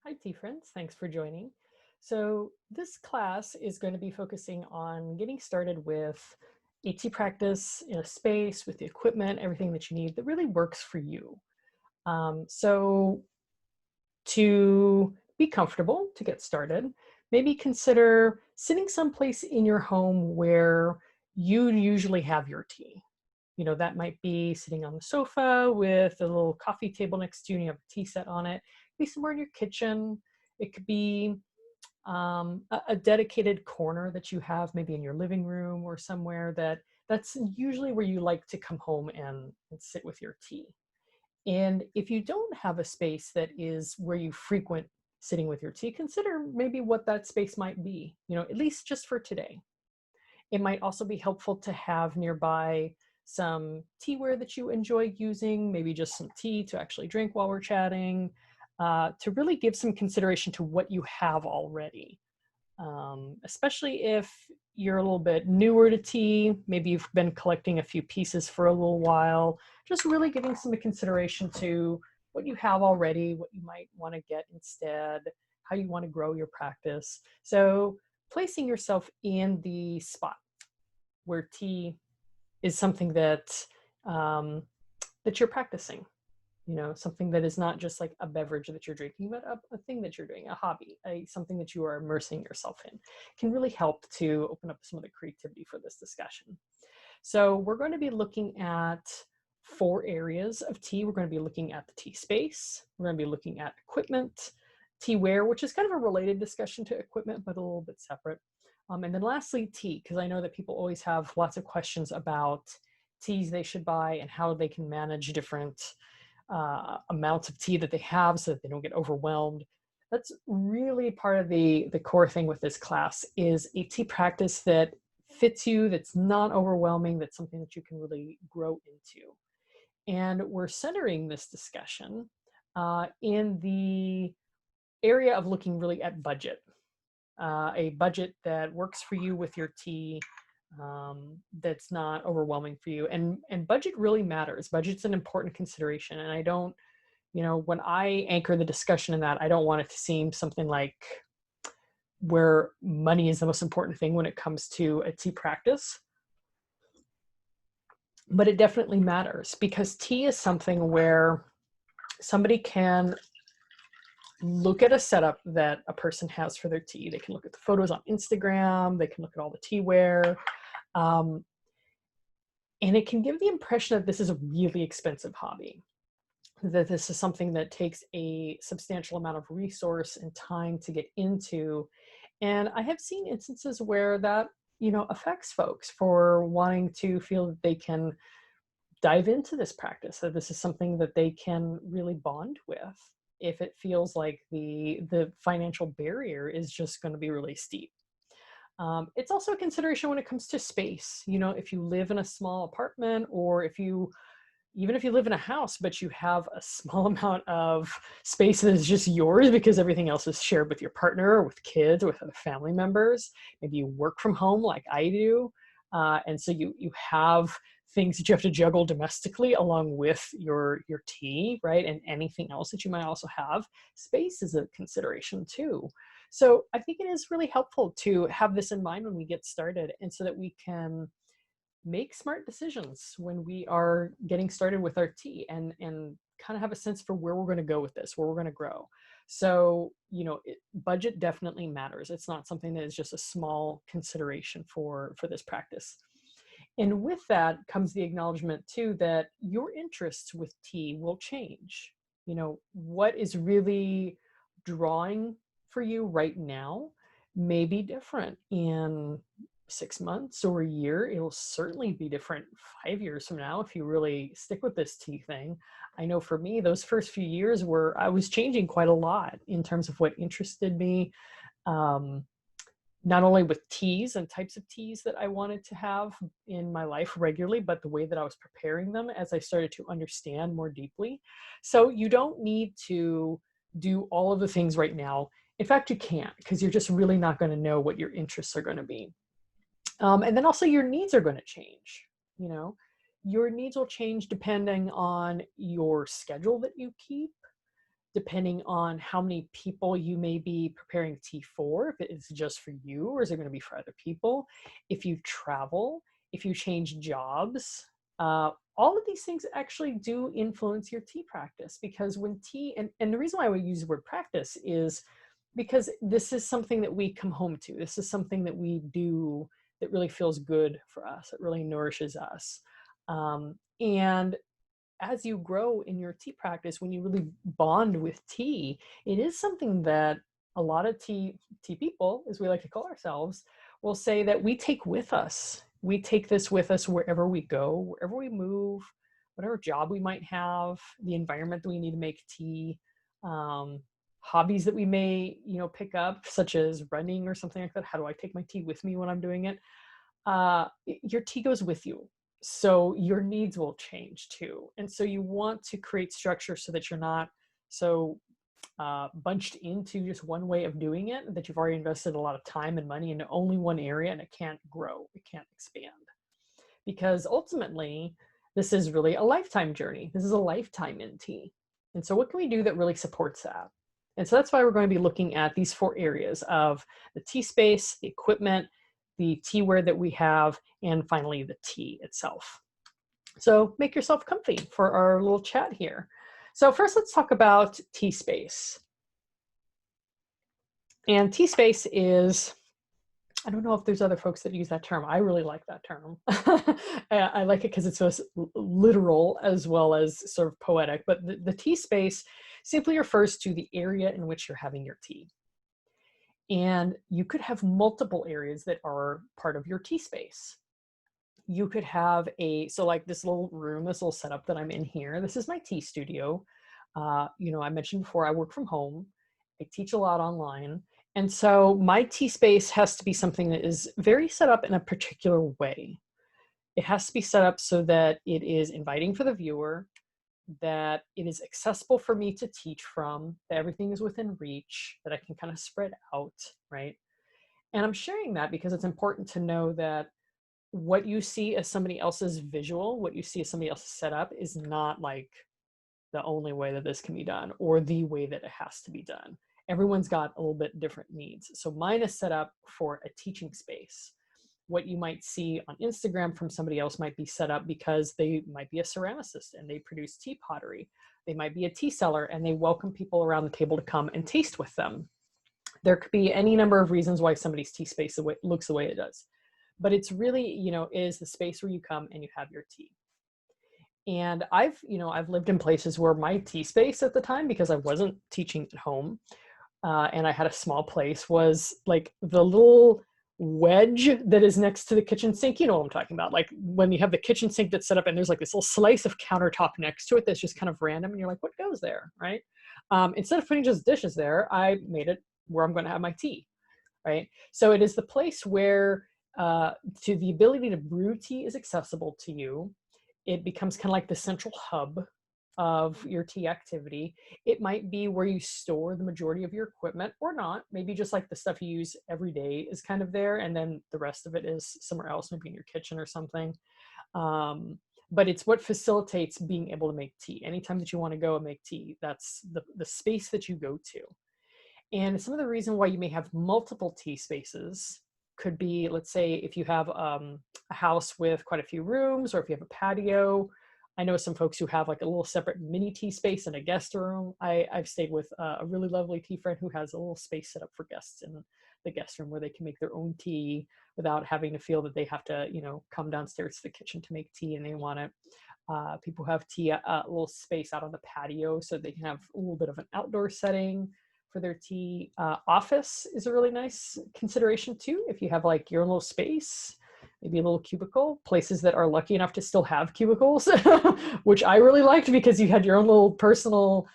Hi, tea friends. Thanks for joining. So this class is going to be focusing on getting started with a tea practice in a space with the equipment, everything that you need that really works for you. So to be comfortable, to get started, maybe consider sitting someplace in your home where you usually have your tea. You know, that might be sitting on the sofa with a little coffee table next to you and you have a tea set on it. It could be somewhere in your kitchen. It could be a dedicated corner that you have maybe in your living room or somewhere that's usually where you like to come home and sit with your tea. And if you don't have a space that is where you frequent sitting with your tea, consider maybe what that space might be, you know, at least just for today. It might also be helpful to have nearby some teaware that you enjoy using, maybe just some tea to actually drink while we're chatting, to really give some consideration to what you have already. Especially if you're a little bit newer to tea, maybe you've been collecting a few pieces for a little while, just really giving some consideration to what you have already, what you might want to get instead, how you want to grow your practice. So placing yourself in the spot where tea is something um, that you're practicing, you know, something that is not just like a beverage that you're drinking, but a thing that you're doing, a hobby, something that you are immersing yourself in, can really help to open up some of the creativity for this discussion. So we're going to be looking at 4 areas of tea. We're going to be looking at the tea space. We're going to be looking at equipment, tea wear, which is kind of a related discussion to equipment, but a little bit separate. And then lastly, tea, because I know that people always have lots of questions about teas they should buy and how they can manage different amounts of tea that they have so that they don't get overwhelmed. That's really part of the core thing with this class, is a tea practice that fits you, that's not overwhelming, that's something that you can really grow into. And we're centering this discussion in the area of looking really at budget, a budget that works for you with your tea, that's not overwhelming for you. And budget really matters. Budget's an important consideration. And I don't, you know, when I anchor the discussion in that, I don't want it to seem something like where money is the most important thing when it comes to a tea practice. But it definitely matters, because tea is something where somebody can look at a setup that a person has for their tea. They can look at the photos on Instagram, they can look at all the teaware, um, and it can give the impression that this is a really expensive hobby, that this is something that takes a substantial amount of resource and time to get into. And I have seen instances where that, you know, affects folks for wanting to feel that they can dive into this practice, that this is something that they can really bond with, if it feels like the financial barrier is just going to be really steep. It's also a consideration when it comes to space. You know, if you live in a small apartment, or if you, even if you live in a house, but you have a small amount of space that is just yours because everything else is shared with your partner or with kids or with other family members. Maybe you work from home like I do. And so you have things that you have to juggle domestically along with your tea, right? And anything else that you might also have. Space is a consideration too. So I think it is really helpful to have this in mind when we get started, and so that we can make smart decisions when we are getting started with our tea, and kind of have a sense for where we're going to go with this, where we're going to grow. So, you know, budget definitely matters. It's not something that is just a small consideration for this practice. And with that comes the acknowledgement too that your interests with tea will change. You know, what is really drawing for you right now may be different in 6 months or a year. It'll certainly be different 5 years from now if you really stick with this tea thing. I know for me, those first few years were, I was changing quite a lot in terms of what interested me. Um, Not only with teas and types of teas that I wanted to have in my life regularly, but the way that I was preparing them as I started to understand more deeply. So you don't need to do all of the things right now. In fact, you can't, because you're just really not going to know what your interests are going to be. And then also your needs are going to change. You know, your needs will change depending on your schedule that you keep, depending on how many people you may be preparing tea for, if it's just for you or is it going to be for other people, if you travel, if you change jobs. All of these things actually do influence your tea practice, because when tea, and the reason why I would use the word practice is because this is something that we come home to. This is something that we do that really feels good for us. It really nourishes us. And as you grow in your tea practice, when you really bond with tea, it is something that a lot of tea people, as we like to call ourselves, will say that we take with us. We take this with us wherever we go, wherever we move, whatever job we might have, the environment that we need to make tea, hobbies that we may, pick up, such as running or something like that. How do I take my tea with me when I'm doing it? Your tea goes with you. So your needs will change too. And so you want to create structure so that you're not so bunched into just one way of doing it, that you've already invested a lot of time and money into only one area and it can't grow, it can't expand. Because ultimately, this is really a lifetime journey. This is a lifetime in tea. And so what can we do that really supports that? And so that's why we're going to be looking at these 4 areas of the tea space, the equipment, the tea wear that we have, and finally the tea itself. So make yourself comfy for our little chat here. So first, let's talk about tea space. And tea space is, I don't know if there's other folks that use that term. I really like that term. I like it because it's so literal as well as sort of poetic. But the tea space simply refers to the area in which you're having your tea. And you could have multiple areas that are part of your tea space. You could have so like this little room, this little setup that I'm in here, this is my tea studio. I mentioned before, I work from home. I teach a lot online. And so my tea space has to be something that is very set up in a particular way. It has to be set up so that it is inviting for the viewer, that it is accessible for me to teach from, that everything is within reach, that I can kind of spread out, right? And I'm sharing that because it's important to know that what you see as somebody else's visual, what you see as somebody else's setup is not like the only way that this can be done or the way that it has to be done. Everyone's got a little bit different needs. So mine is set up for a teaching space. What you might see on Instagram from somebody else might be set up because they might be a ceramicist and they produce tea pottery. They might be a tea seller and they welcome people around the table to come and taste with them. There could be any number of reasons why somebody's tea space looks the way it does. But it's really, is the space where you come and you have your tea. And I've lived in places where my tea space at the time, because I wasn't teaching at home, and I had a small place, was like the little wedge that is next to the kitchen sink. You know what I'm talking about? Like when you have the kitchen sink that's set up and there's like this little slice of countertop next to it that's just kind of random, and you're like, what goes there, right? Instead of putting just dishes there, I made it where I'm going to have my tea, right? So it is the place where to the ability to brew tea is accessible to you. It becomes kind of like the central hub of your tea activity. It might be where you store the majority of your equipment or not. Maybe just like the stuff you use every day is kind of there, and then the rest of it is somewhere else, maybe in your kitchen or something. But it's what facilitates being able to make tea. Anytime that you want to go and make tea, that's the space that you go to. And some of the reason why you may have multiple tea spaces could be, let's say, if you have a house with quite a few rooms, or if you have a patio. I know some folks who have like a little separate mini tea space in a guest room. I've stayed with a really lovely tea friend who has a little space set up for guests in the guest room where they can make their own tea without having to feel that they have to, come downstairs to the kitchen to make tea, and they want it. People have tea, a little space out on the patio so they can have a little bit of an outdoor setting for their tea. Office is a really nice consideration too. If you have like your own little space, maybe a little cubicle, places that are lucky enough to still have cubicles, which I really liked because you had your own little personal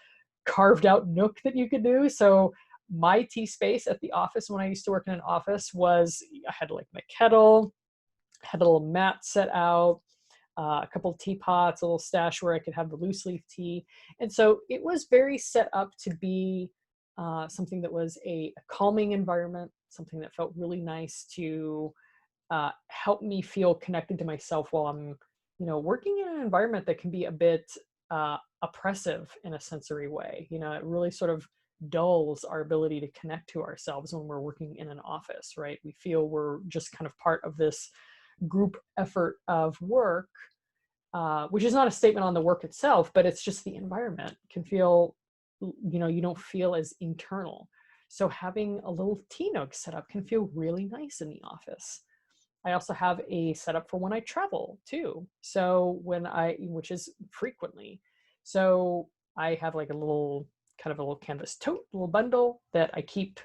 carved out nook that you could do. So my tea space at the office when I used to work in an office was, I had like my kettle, had a little mat set out, a couple of teapots, a little stash where I could have the loose leaf tea. And so it was very set up to be something that was a calming environment, something that felt really nice to help me feel connected to myself while I'm, working in an environment that can be a bit oppressive in a sensory way. You know, it really sort of dulls our ability to connect to ourselves when we're working in an office, right? We feel we're just kind of part of this group effort of work, which is not a statement on the work itself, but it's just the environment can feel, you know, you don't feel as internal. So having a little tea nook set up can feel really nice in the office. I also have a setup for when I travel too. So which is frequently. So I have like a little canvas tote, little bundle that I keep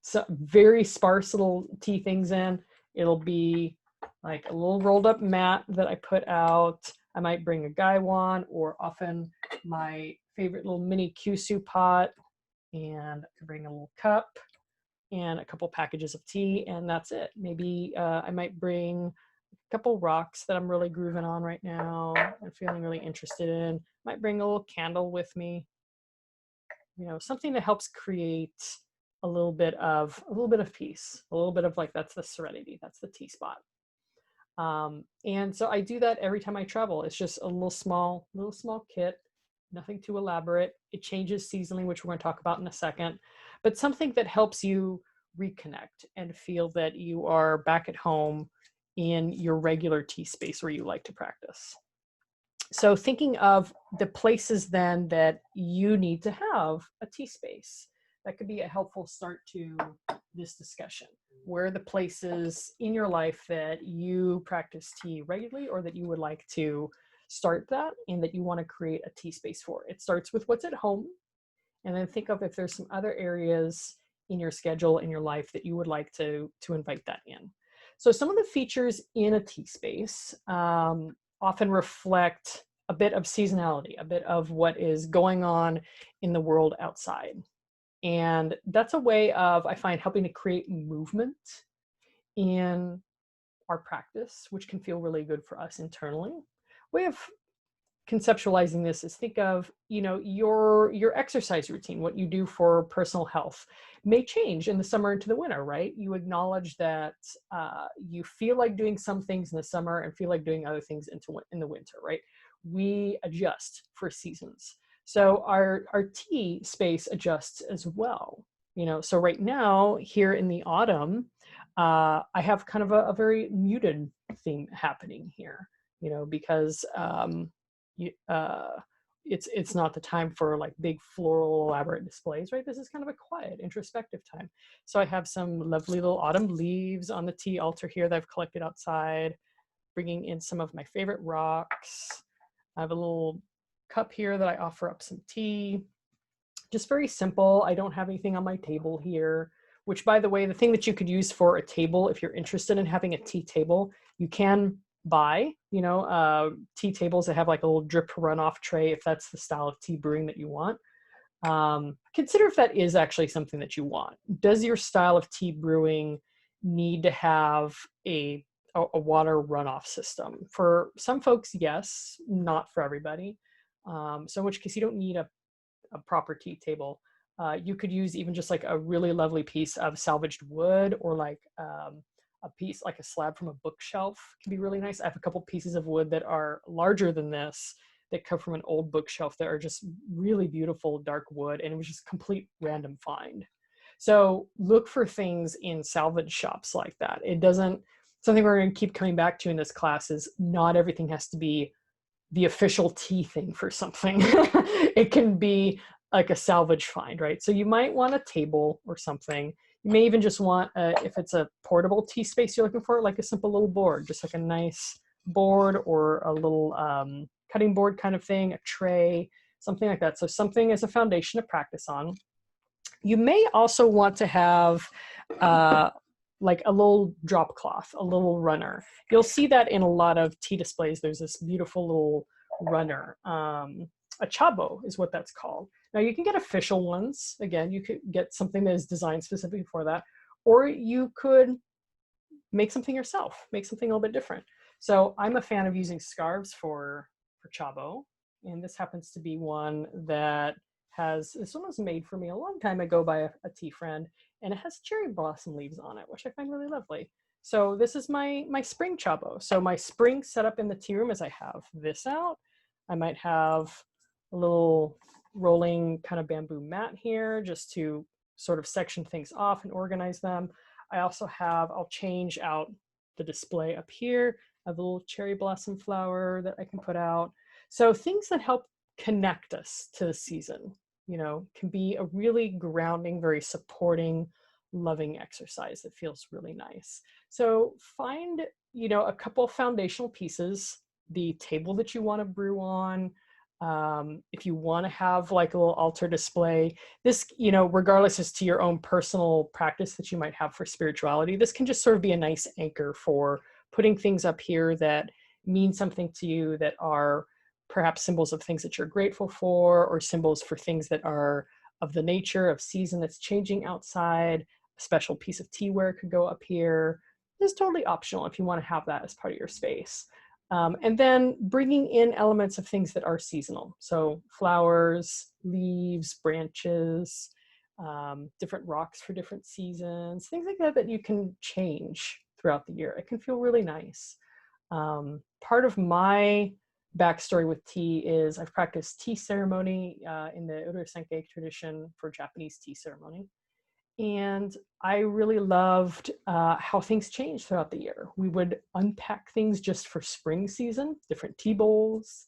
some very sparse little tea things in. It'll be like a little rolled up mat that I put out. I might bring a gaiwan, or often my favorite little mini kyusu pot, and I bring a little cup and a couple packages of tea, and that's it. Maybe I might bring a couple rocks that I'm really grooving on right now and feeling really interested in. Might bring a little candle with me. You know, something that helps create a little bit of peace, a little bit of like, that's the serenity, that's the tea spot. And so I do that every time I travel. It's just a little small kit, nothing too elaborate. It changes seasonally, which we're going to talk about in a second, but something that helps you reconnect and feel that you are back at home in your regular tea space where you like to practice. So thinking of the places then that you need to have a tea space, that could be a helpful start to this discussion. Where are the places in your life that you practice tea regularly, or that you would like to start that and that you want to create a tea space for? It starts with what's at home, and then think of if there's some other areas in your schedule, in your life, that you would like to invite that in. So some of the features in a tea space often reflect a bit of seasonality, a bit of what is going on in the world outside. And that's a way of, I find, helping to create movement in our practice, which can feel really good for us internally. Way of conceptualizing this is, think of, you know, your exercise routine, what you do for personal health may change in the summer into the winter, right? You acknowledge that you feel like doing some things in the summer and feel like doing other things in the winter, right? We adjust for seasons. So our tea space adjusts as well. You know, so right now here in the autumn, I have kind of a very muted theme happening here, you know, because it's not the time for like big floral elaborate displays, right? This is kind of a quiet, introspective time. So I have some lovely little autumn leaves on the tea altar here that I've collected outside, bringing in some of my favorite rocks. I have a little cup here that I offer up some tea. Just very simple. I don't have anything on my table here, which, by the way, the thing that you could use for a table, if you're interested in having a tea table, you can buy, you know, tea tables that have like a little drip runoff tray, if that's the style of tea brewing that you want. Consider if that is actually something that you want. Does your style of tea brewing need to have a water runoff system? For some folks, yes, not for everybody. So in which case you don't need a proper tea table. You could use even just like a really lovely piece of salvaged wood, or like a piece, like a slab from a bookshelf can be really nice. I have a couple pieces of wood that are larger than this that come from an old bookshelf that are just really beautiful dark wood, and it was just complete random find. So look for things in salvage shops like that. It doesn't, something we're going to keep coming back to in this class is not everything has to be the official tea thing for something. It can be like a salvage find, right? So you might want a table or something. You may even just want, if it's a portable tea space you're looking for, like a simple little board, just like a nice board or a little cutting board kind of thing, a tray, something like that. So something as a foundation to practice on. You may also want to have like a little drop cloth, a little runner. You'll see that in a lot of tea displays. There's this beautiful little runner. A chabo is what that's called. Now you can get official ones. Again, you could get something that is designed specifically for that, or you could make something yourself, make something a little bit different. So I'm a fan of using scarves for chabo, and this happens to be one that this one was made for me a long time ago by a tea friend, and it has cherry blossom leaves on it, which I find really lovely. So this is my spring chabo. So my spring setup in the tea room is I have this out. I might have a little rolling kind of bamboo mat here just to sort of section things off and organize them. I also have, I'll change out the display up here. I have a little cherry blossom flower that I can put out. So things that help connect us to the season, you know, can be a really grounding, very supporting, loving exercise that feels really nice. So find, you know, a couple of foundational pieces, the table that you want to brew on. If you want to have like a little altar display, this, you know, regardless as to your own personal practice that you might have for spirituality, this can just sort of be a nice anchor for putting things up here that mean something to you, that are perhaps symbols of things that you're grateful for, or symbols for things that are of the nature of season that's changing outside. A special piece of tea ware could go up here. It's totally optional if you want to have that as part of your space. And then bringing in elements of things that are seasonal. So flowers, leaves, branches, different rocks for different seasons, things like that that you can change throughout the year. It can feel really nice. Part of my backstory with tea is I've practiced tea ceremony in the Uru-Senke tradition for Japanese tea ceremony. And I really loved how things changed throughout the year. We would unpack things just for spring season, different tea bowls,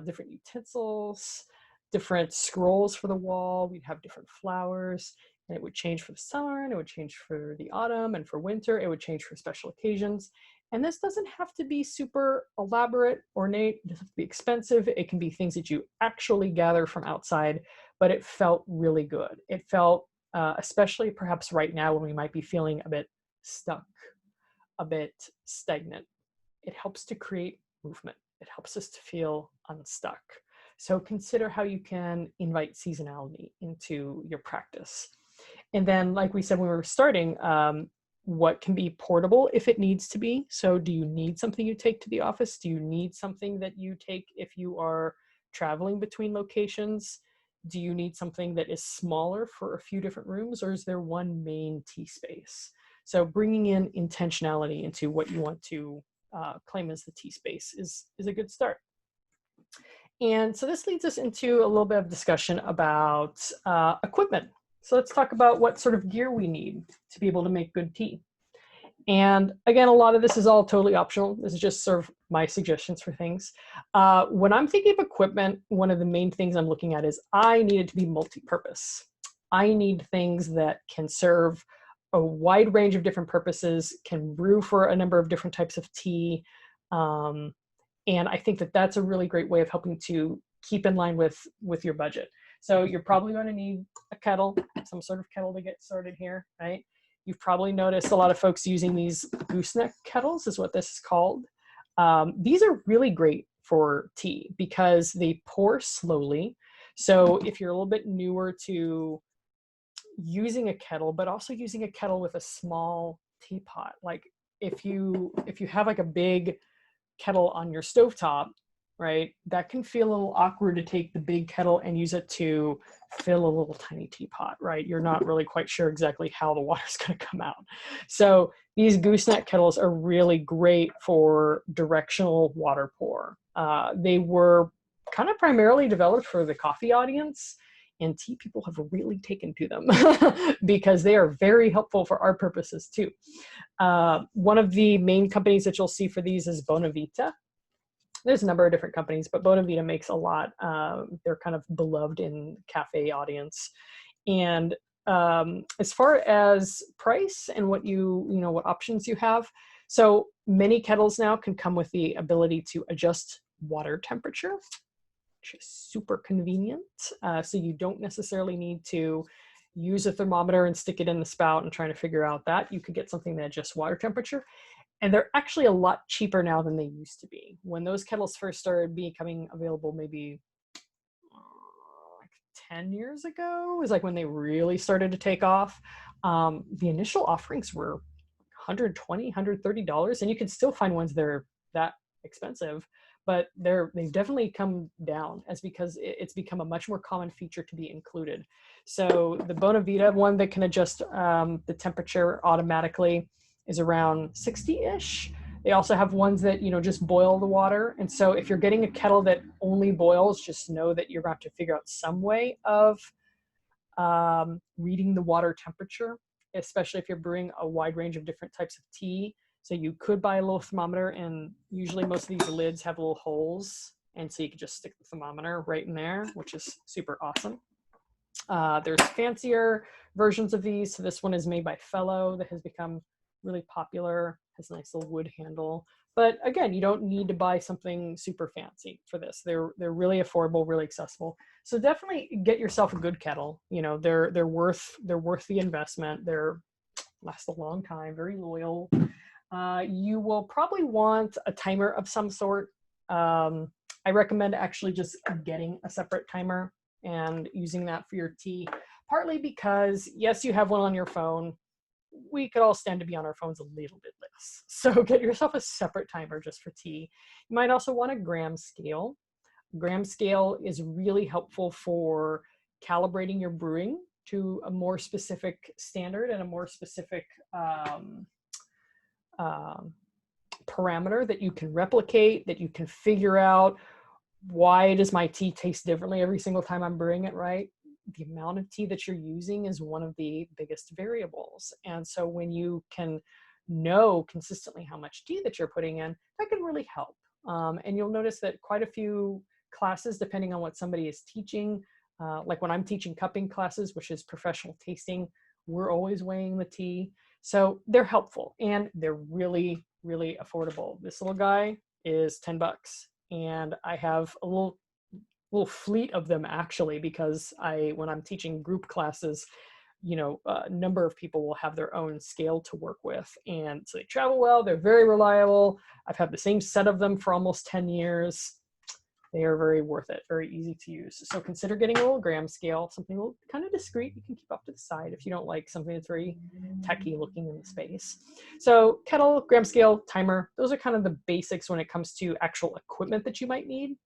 different utensils, different scrolls for the wall. We'd have different flowers, and it would change for the summer, and it would change for the autumn, and for winter, it would change for special occasions. And this doesn't have to be super elaborate, ornate, it doesn't have to be expensive. It can be things that you actually gather from outside, but it felt really good. It felt especially perhaps right now when we might be feeling a bit stuck, a bit stagnant. It helps to create movement. It helps us to feel unstuck. So consider how you can invite seasonality into your practice. And then, like we said when we were starting, what can be portable if it needs to be? So do you need something you take to the office? Do you need something that you take if you are traveling between locations? Do you need something that is smaller for a few different rooms, or is there one main tea space? So bringing in intentionality into what you want to claim as the tea space is a good start. And so this leads us into a little bit of discussion about equipment. So let's talk about what sort of gear we need to be able to make good tea. And again, a lot of this is all totally optional. This is just sort of my suggestions for things. When I'm thinking of equipment, one of the main things I'm looking at is I need it to be multi-purpose. I need things that can serve a wide range of different purposes, can brew for a number of different types of tea. And I think that that's a really great way of helping to keep in line with your budget. So you're probably going to need a kettle, some sort of kettle to get started here, right? You've probably noticed a lot of folks using these gooseneck kettles is what this is called. These are really great for tea because they pour slowly. So if you're a little bit newer to using a kettle, but also using a kettle with a small teapot, like if you have like a big kettle on your stovetop, right, that can feel a little awkward to take the big kettle and use it to fill a little tiny teapot, right? You're not really quite sure exactly how the water's going to come out. So these gooseneck kettles are really great for directional water pour. They were kind of primarily developed for the coffee audience, and tea people have really taken to them because they are very helpful for our purposes too. One of the main companies that you'll see for these is Bonavita. There's a number of different companies, but Bonavita makes a lot. They're kind of beloved in cafe audience. And as far as price and what what options you have, so many kettles now can come with the ability to adjust water temperature, which is super convenient. So you don't necessarily need to use a thermometer and stick it in the spout and trying to figure out that. You could get something that adjusts water temperature. And they're actually a lot cheaper now than they used to be. When those kettles first started becoming available, maybe like 10 years ago, is like when they really started to take off. The initial offerings were $120, $130, and you can still find ones that are that expensive, but they've definitely come down because it's become a much more common feature to be included. So the Bonavita one that can adjust the temperature automatically is around 60-ish. They also have ones that, you know, just boil the water. And so if you're getting a kettle that only boils, just know that you're going to have to figure out some way of reading the water temperature, especially if you're brewing a wide range of different types of tea. So you could buy a little thermometer, and usually most of these lids have little holes. And so you can just stick the thermometer right in there, which is super awesome. There's fancier versions of these. So this one is made by Fellow that has become really popular, has a nice little wood handle. But again, you don't need to buy something super fancy for this. They're really affordable, really accessible. So definitely get yourself a good kettle. You know, they're worth the investment. They're last a long time, very loyal. You will probably want a timer of some sort. I recommend actually just getting a separate timer and using that for your tea, partly because yes, you have one on your phone. We could all stand to be on our phones a little bit less. So get yourself a separate timer just for tea. You might also want a gram scale. Gram scale is really helpful for calibrating your brewing to a more specific standard and a more specific parameter that you can replicate, that you can figure out. Why does my tea taste differently every single time I'm brewing it, right? The amount of tea that you're using is one of the biggest variables. And so when you can know consistently how much tea that you're putting in, that can really help. And you'll notice that quite a few classes, depending on what somebody is teaching, like when I'm teaching cupping classes, which is professional tasting, we're always weighing the tea. So they're helpful and they're really, really affordable. This little guy is 10 bucks. And I have a little fleet of them actually, because when I'm teaching group classes, you know, a number of people will have their own scale to work with. And so they travel well, they're very reliable. I've had the same set of them for almost 10 years. They are very worth it, very easy to use. So consider getting a little gram scale, something a little kind of discreet you can keep off to the side if you don't like something that's very techy looking in the space. So kettle, gram scale, timer, those are kind of the basics when it comes to actual equipment that you might need.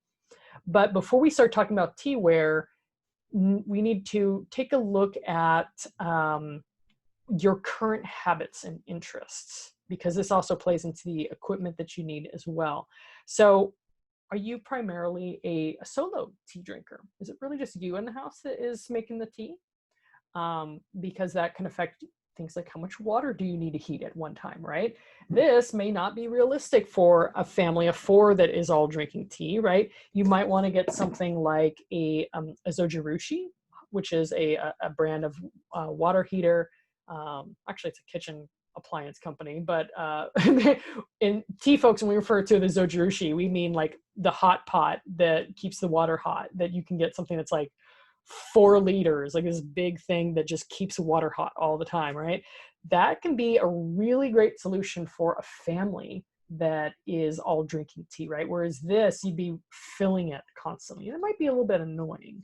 But before we start talking about tea wear, we need to take a look at your current habits and interests, because this also plays into the equipment that you need as well. So are you primarily a solo tea drinker? Is it really just you in the house that is making the tea? Because that can affect things like how much water do you need to heat at one time, right? This may not be realistic for a family of 4 that is all drinking tea, right? You might want to get something like a Zojirushi, which is a brand of water heater. Actually, it's a kitchen appliance company, but in tea folks, when we refer to the Zojirushi, we mean like the hot pot that keeps the water hot, that you can get something that's like 4 liters, like this big thing that just keeps water hot all the time, right? That can be a really great solution for a family that is all drinking tea, right? Whereas this, you'd be filling it constantly. And it might be a little bit annoying.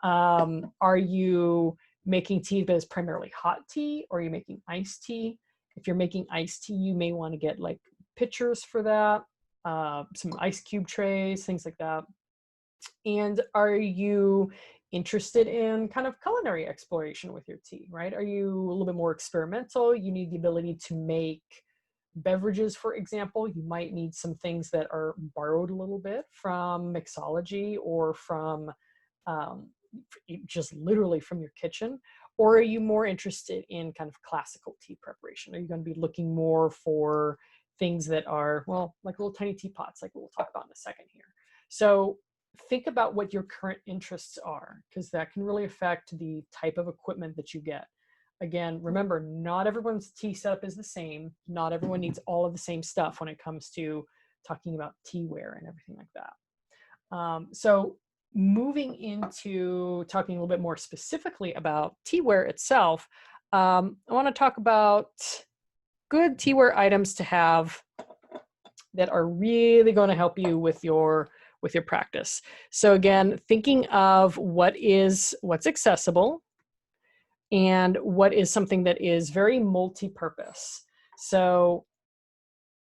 Are you making tea that is primarily hot tea, or are you making iced tea? If you're making iced tea, you may want to get like pitchers for that, some ice cube trays, things like that. And are you interested in kind of culinary exploration with your tea, right? Are you a little bit more experimental? You need the ability to make beverages, for example. You might need some things that are borrowed a little bit from mixology or from just literally from your kitchen. Or are you more interested in kind of classical tea preparation? Are you going to be looking more for things that are, well, like little tiny teapots, like we'll talk about in a second here? So think about what your current interests are, because that can really affect the type of equipment that you get. Again, remember, not everyone's tea setup is the same. Not everyone needs all of the same stuff when it comes to talking about tea wear and everything like that. So moving into talking a little bit more specifically about tea wear itself, I want to talk about good tea wear items to have that are really going to help you with your practice. So again, thinking of what's accessible and what is something that is very multi-purpose. So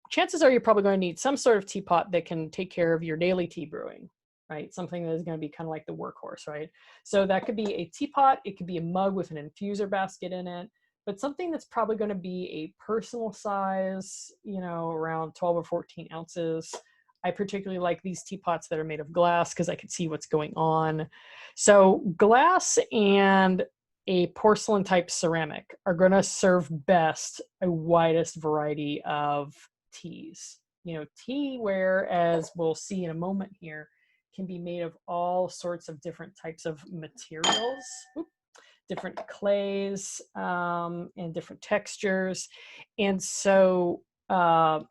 chances are you're probably going to need some sort of teapot that can take care of your daily tea brewing, right? Something that is going to be kind of like the workhorse, right? So that could be a teapot. It could be a mug with an infuser basket in it. but something that's probably going to be a personal size, you know, around 12 or 14 ounces. I particularly like these teapots that are made of glass because I can see what's going on. So glass and a porcelain type ceramic are going to serve best a widest variety of teas. You know, tea ware, as we'll see in a moment here, can be made of all sorts of different types of materials. Oop, different clays and different textures. And so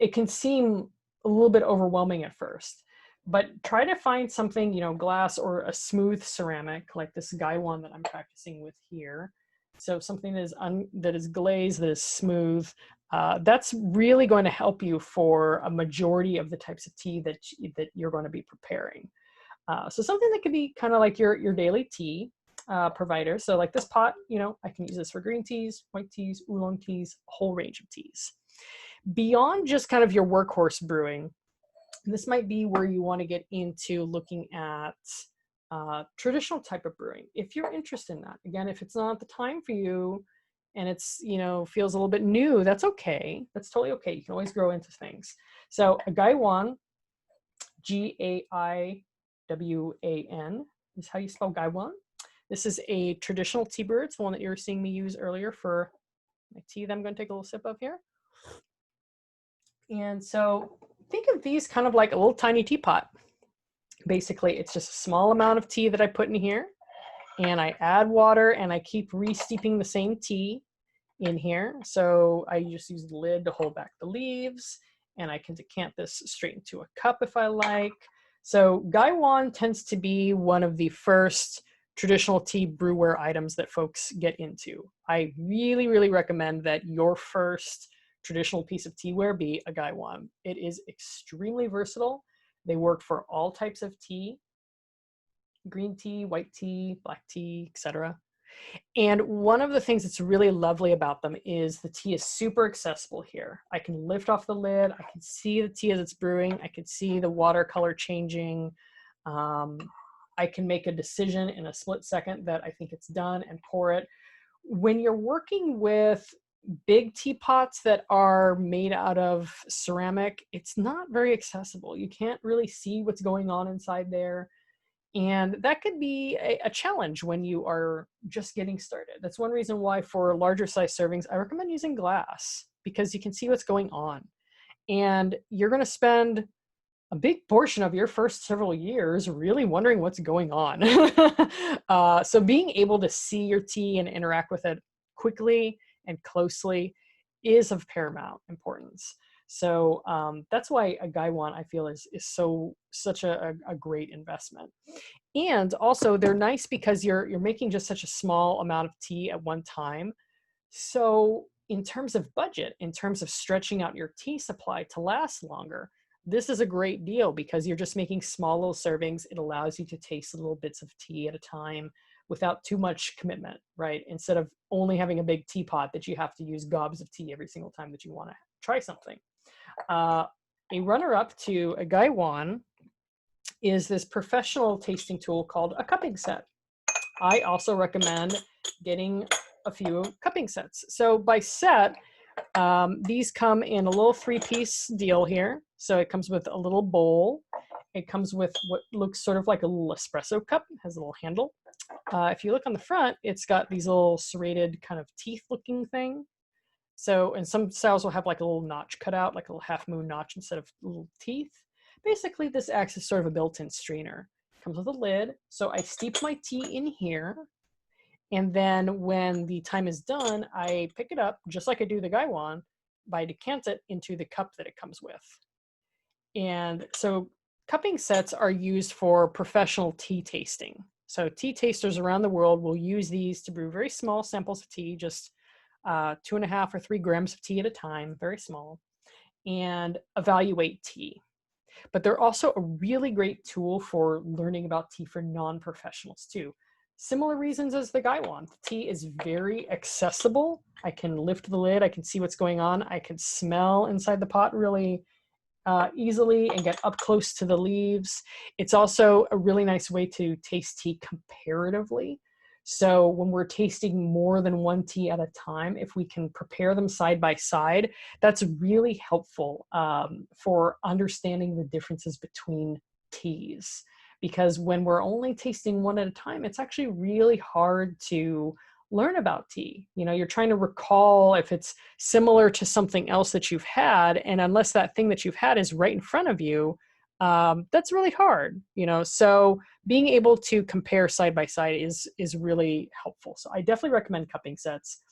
it can seem a little bit overwhelming at first, but try to find something, you know, glass or a smooth ceramic like this Gaiwan that I'm practicing with here. So something that is glazed, that is smooth. That's really going to help you for a majority of the types of tea that you're going to be preparing. So something that could be kind of like your daily tea provider. So like this pot, you know, I can use this for green teas, white teas, oolong teas, a whole range of teas. Beyond just kind of your workhorse brewing, this might be where you want to get into looking at traditional type of brewing. If you're interested in that, again, if it's not the time for you and it's, you know, feels a little bit new, that's okay. That's totally okay. You can always grow into things. So a Gaiwan, Gaiwan is how you spell Gaiwan. This is a traditional tea brewer. It's the one that you were seeing me use earlier for my tea that I'm going to take a little sip of here. And so think of these kind of like a little tiny teapot. Basically, it's just a small amount of tea that I put in here, and I add water and I keep re-steeping the same tea in here. So I just use the lid to hold back the leaves, and I can decant this straight into a cup if I like. So Gaiwan tends to be one of the first traditional tea brewware items that folks get into. I really, really recommend that your first traditional piece of teaware be a Gaiwan. It is extremely versatile. They work for all types of tea, green tea, white tea, black tea, etc. And one of the things that's really lovely about them is the tea is super accessible here. I can lift off the lid, I can see the tea as it's brewing, I can see the water color changing. I can make a decision in a split second that I think it's done and pour it. When you're working with big teapots that are made out of ceramic, it's not very accessible. You can't really see what's going on inside there. And that could be a challenge when you are just getting started. That's one reason why for larger size servings, I recommend using glass, because you can see what's going on. And you're going to spend a big portion of your first several years really wondering what's going on. So being able to see your tea and interact with it quickly and closely is of paramount importance. So that's why a Gaiwan, I feel, is such a great investment. And also they're nice because you're making just such a small amount of tea at one time. So in terms of budget, in terms of stretching out your tea supply to last longer, this is a great deal because you're just making small little servings. It allows you to taste little bits of tea at a time without too much commitment, right? Instead of only having a big teapot that you have to use gobs of tea every single time that you want to try something. A runner-up to a Gaiwan is this professional tasting tool called a cupping set. I also recommend getting a few cupping sets. So by set, these come in a little 3-piece deal here. So it comes with a little bowl. It comes with what looks sort of like a little espresso cup. It has a little handle. If you look on the front, it's got these little serrated kind of teeth looking thing. So, and some styles will have like a little notch cut out, like a little half moon notch instead of little teeth. Basically, this acts as sort of a built-in strainer. It comes with a lid. So I steep my tea in here. And then when the time is done, I pick it up, just like I do the Gaiwan, by decant it into the cup that it comes with. And so cupping sets are used for professional tea tasting. So tea tasters around the world will use these to brew very small samples of tea, just 2.5 or 3 grams of tea at a time, very small, and evaluate tea. But they're also a really great tool for learning about tea for non-professionals too. Similar reasons as the Gaiwan. The tea is very accessible. I can lift the lid, I can see what's going on, I can smell inside the pot really easily and get up close to the leaves. It's also a really nice way to taste tea comparatively. So when we're tasting more than one tea at a time, if we can prepare them side by side, that's really helpful for understanding the differences between teas. Because when we're only tasting one at a time, it's actually really hard to learn about tea. You know, you're trying to recall if it's similar to something else that you've had, and unless that thing that you've had is right in front of you, that's really hard, you know. So being able to compare side by side is really helpful. So I definitely recommend cupping sets.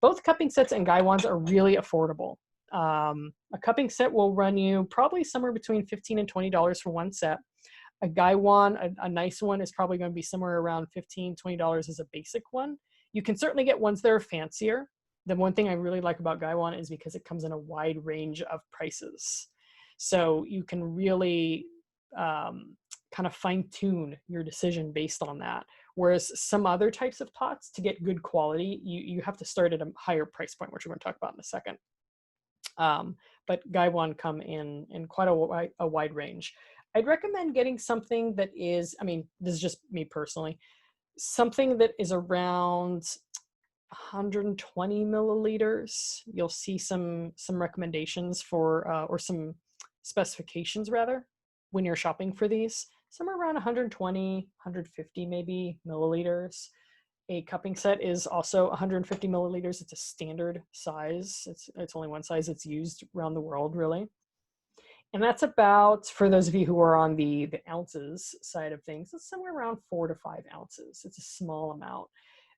Both cupping sets and gaiwans are really affordable. A cupping set will run you probably somewhere between $15 and $20 for one set. A gaiwan, a nice one, is probably going to be somewhere around $15, $20 as a basic one. You can certainly get ones that are fancier. The one thing I really like about gaiwan is because it comes in a wide range of prices. So you can really kind of fine tune your decision based on that. Whereas some other types of pots, to get good quality, you have to start at a higher price point, which we're going to talk about in a second. But gaiwan come in quite a wide range. I'd recommend getting something that is, I mean, this is just me personally, something that is around 120 milliliters. You'll see some recommendations for, or some specifications rather, when you're shopping for these. Somewhere around 120, 150 maybe milliliters. A cupping set is also 150 milliliters. It's a standard size. It's only one size that's used around the world, really. And that's about, for those of you who are on the ounces side of things, it's somewhere around 4 to 5 ounces. It's a small amount.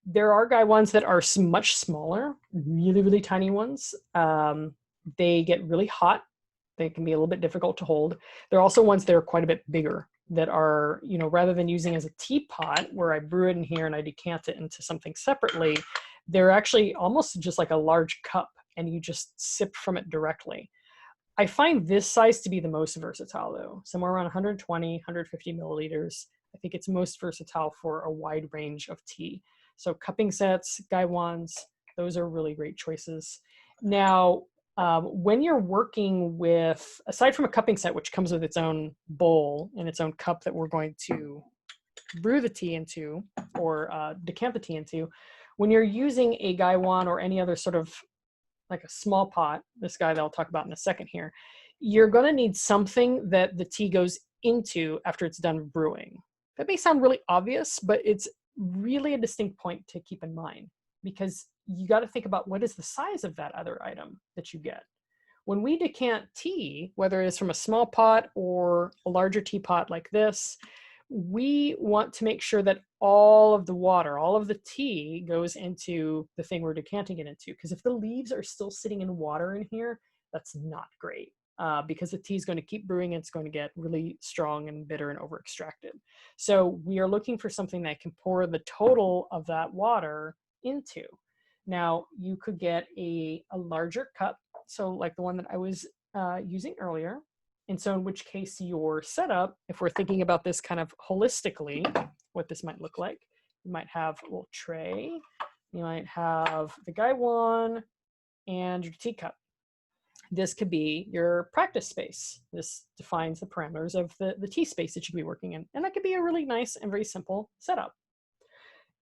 There are gaiwans that are much smaller, really, really tiny ones. They get really hot. They can be a little bit difficult to hold. There are also ones that are quite a bit bigger that are, you know, rather than using as a teapot where I brew it in here and I decant it into something separately, they're actually almost just like a large cup and you just sip from it directly. I find this size to be the most versatile though, somewhere around 120, 150 milliliters. I think it's most versatile for a wide range of tea. So cupping sets, gaiwans, those are really great choices. Now, when you're working with, aside from a cupping set, which comes with its own bowl and its own cup that we're going to brew the tea into or decant the tea into, when you're using a gaiwan or any other sort of like a small pot, this guy that I'll talk about in a second here, you're going to need something that the tea goes into after it's done brewing. That may sound really obvious, but it's really a distinct point to keep in mind because you got to think about what is the size of that other item that you get. When we decant tea, whether it's from a small pot or a larger teapot like this, we want to make sure that all of the water, all of the tea goes into the thing we're decanting it into. Because if the leaves are still sitting in water in here, that's not great. Because the tea is going to keep brewing and it's going to get really strong and bitter and over extracted. So we are looking for something that can pour the total of that water into. Now you could get a larger cup, so like the one that I was using earlier. And so in which case your setup, if we're thinking about this kind of holistically, what this might look like, you might have a little tray, you might have the gaiwan and your teacup. This could be your practice space. This defines the parameters of the tea space that you could be working in. And that could be a really nice and very simple setup.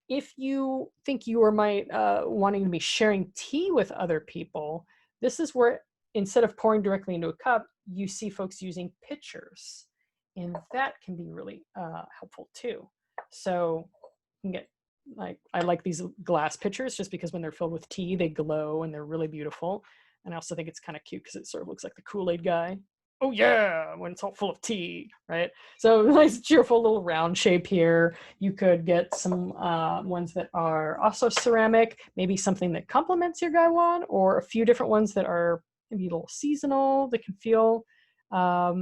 If you think you are wanting to be sharing tea with other people, this is where instead of pouring directly into a cup, you see folks using pitchers. And that can be really helpful too. So you can get, I like these glass pitchers just because when they're filled with tea, they glow and they're really beautiful. And I also think it's kind of cute because it sort of looks like the Kool-Aid guy. Oh yeah, when it's all full of tea, right? So nice cheerful little round shape here. You could get some ones that are also ceramic, maybe something that complements your gaiwan, or a few different ones that are maybe a little seasonal that can feel a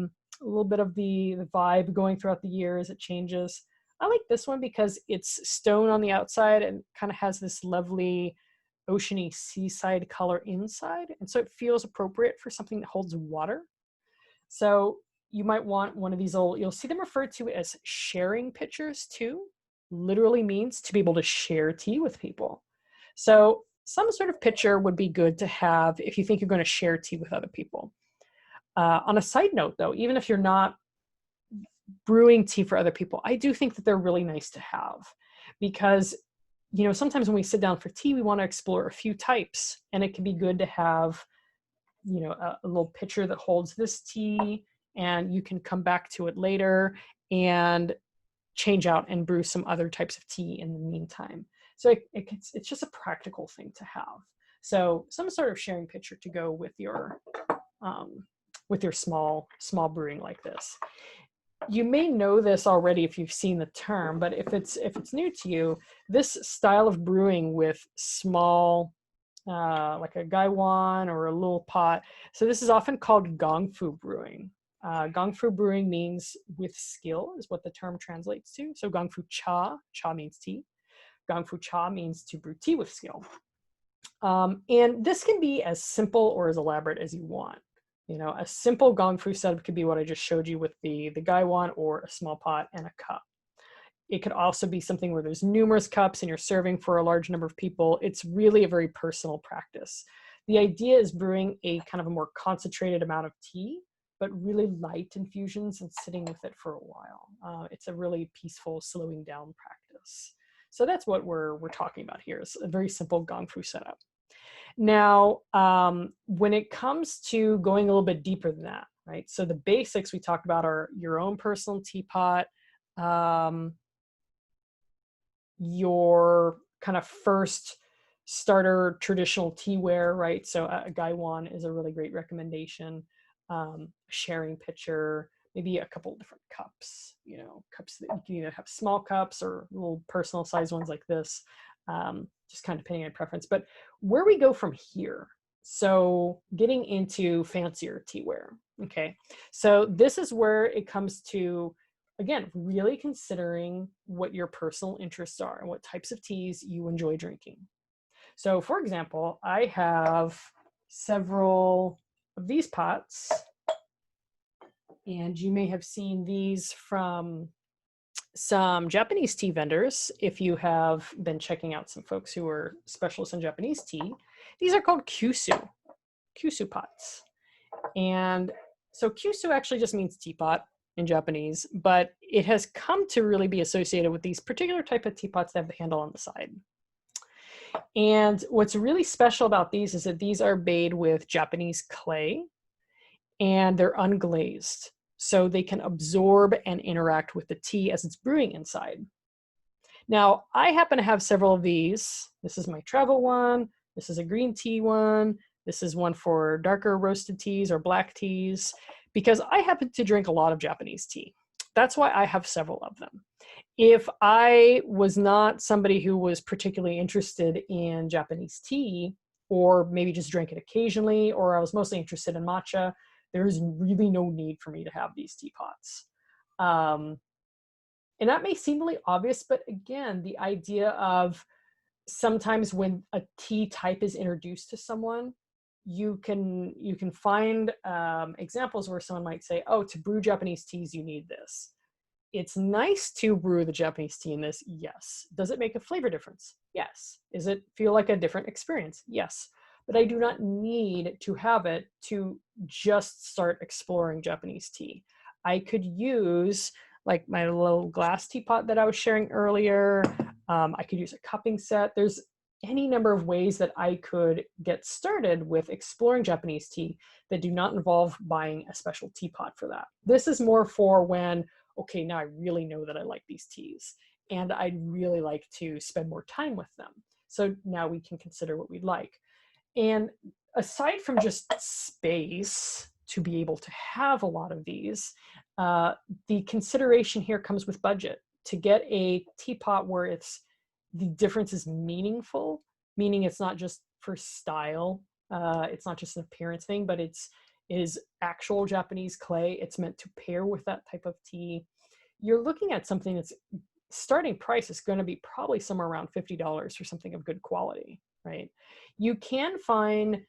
little bit of the vibe going throughout the year as it changes. I like this one because it's stone on the outside and kind of has this lovely oceany seaside color inside. And so it feels appropriate for something that holds water. So you might want one of these you'll see them referred to as sharing pitchers too. Literally means to be able to share tea with people. So some sort of pitcher would be good to have if you think you're going to share tea with other people. On a side note though, even if you're not brewing tea for other people, I do think that they're really nice to have because you know, sometimes when we sit down for tea, we want to explore a few types, and it can be good to have, you know, a little pitcher that holds this tea, and you can come back to it later and change out and brew some other types of tea in the meantime. So it's just a practical thing to have. So some sort of sharing pitcher to go with your small brewing like this. You may know this already if you've seen the term, but if it's new to you, this style of brewing with small, like a gaiwan or a little pot. So this is often called Gongfu Brewing. Gongfu Brewing means with skill is what the term translates to. So Gongfu Cha means tea. Gongfu Cha means to brew tea with skill. And this can be as simple or as elaborate as you want. You know, a simple Gongfu setup could be what I just showed you with the gaiwan or a small pot and a cup. It could also be something where there's numerous cups and you're serving for a large number of people. It's really a very personal practice. The idea is brewing a kind of a more concentrated amount of tea, but really light infusions and sitting with it for a while. It's a really peaceful, slowing down practice. So that's what we're talking about here. It's a very simple Gongfu setup. Now, when it comes to going a little bit deeper than that, right? So the basics we talked about are your own personal teapot, your kind of first starter traditional tea wear, right? So a gaiwan is a really great recommendation. Sharing pitcher, maybe a couple of different cups, you know, cups that you can either have small cups or little personal size ones like this, just kind of depending on preference. But where we go from here, so getting into fancier tea wear, okay? So this is where it comes to, again, really considering what your personal interests are and what types of teas you enjoy drinking. So for example, I have several of these pots, and you may have seen these from some Japanese tea vendors if you have been checking out some folks who are specialists in Japanese tea. These are called kyusu pots. And so kyusu actually just means teapot in Japanese, but it has come to really be associated with these particular type of teapots that have the handle on the side. And what's really special about these is that these are made with Japanese clay and they're unglazed. So they can absorb and interact with the tea as it's brewing inside. Now, I happen to have several of these. This is my travel one. This is a green tea one. This is one for darker roasted teas or black teas, because I happen to drink a lot of Japanese tea. That's why I have several of them. If I was not somebody who was particularly interested in Japanese tea, or maybe just drank it occasionally, or I was mostly interested in matcha, there is really no need for me to have these teapots. And that may seem really obvious, but again, the idea of sometimes when a tea type is introduced to someone, you can find examples where someone might say, oh, to brew Japanese teas, you need this. It's nice to brew the Japanese tea in this, yes. Does it make a flavor difference? Yes. Does it feel like a different experience? Yes. But I do not need to have it to just start exploring Japanese tea. I could use like my little glass teapot that I was sharing earlier. I could use a cupping set. There's any number of ways that I could get started with exploring Japanese tea that do not involve buying a special teapot for that. This is more for when, okay, now I really know that I like these teas and I'd really like to spend more time with them. So now we can consider what we'd like. And aside from just space to be able to have a lot of these, the consideration here comes with budget. To get a teapot where the difference is meaningful, meaning it's not just for style, it's not just an appearance thing, but it is actual Japanese clay. It's meant to pair with that type of tea. You're looking at something that's starting price is going to be probably somewhere around $50 for something of good quality, right? You can find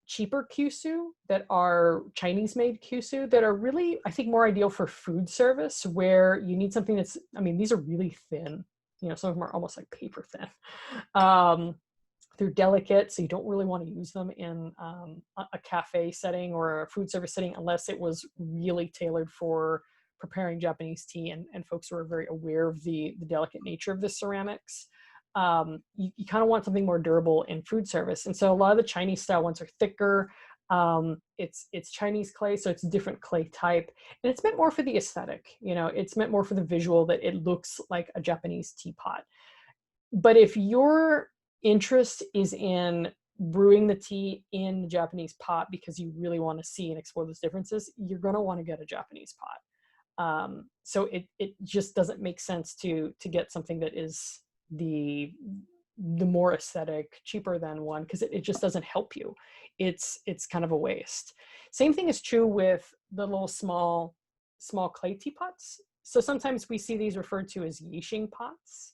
cheaper kyusu that are Chinese-made kyusu that are really, I think, more ideal for food service, where you need something that's, I mean, these are really thin. You know, some of them are almost like paper thin. They're delicate, so you don't really want to use them in a cafe setting or a food service setting unless it was really tailored for preparing Japanese tea and folks who are very aware of the delicate nature of the ceramics. You kind of want something more durable in food service. And so a lot of the Chinese style ones are thicker. It's Chinese clay, so it's a different clay type. And it's meant more for the aesthetic, it's meant more for the visual, that it looks like a Japanese teapot. But if your interest is in brewing the tea in the Japanese pot because you really want to see and explore those differences, you're going to want to get a Japanese pot. So it just doesn't make sense to get something that is the more aesthetic, cheaper than one, because it just doesn't help you. It's kind of a waste. Same thing is true with the little small clay teapots. So sometimes we see these referred to as yixing pots.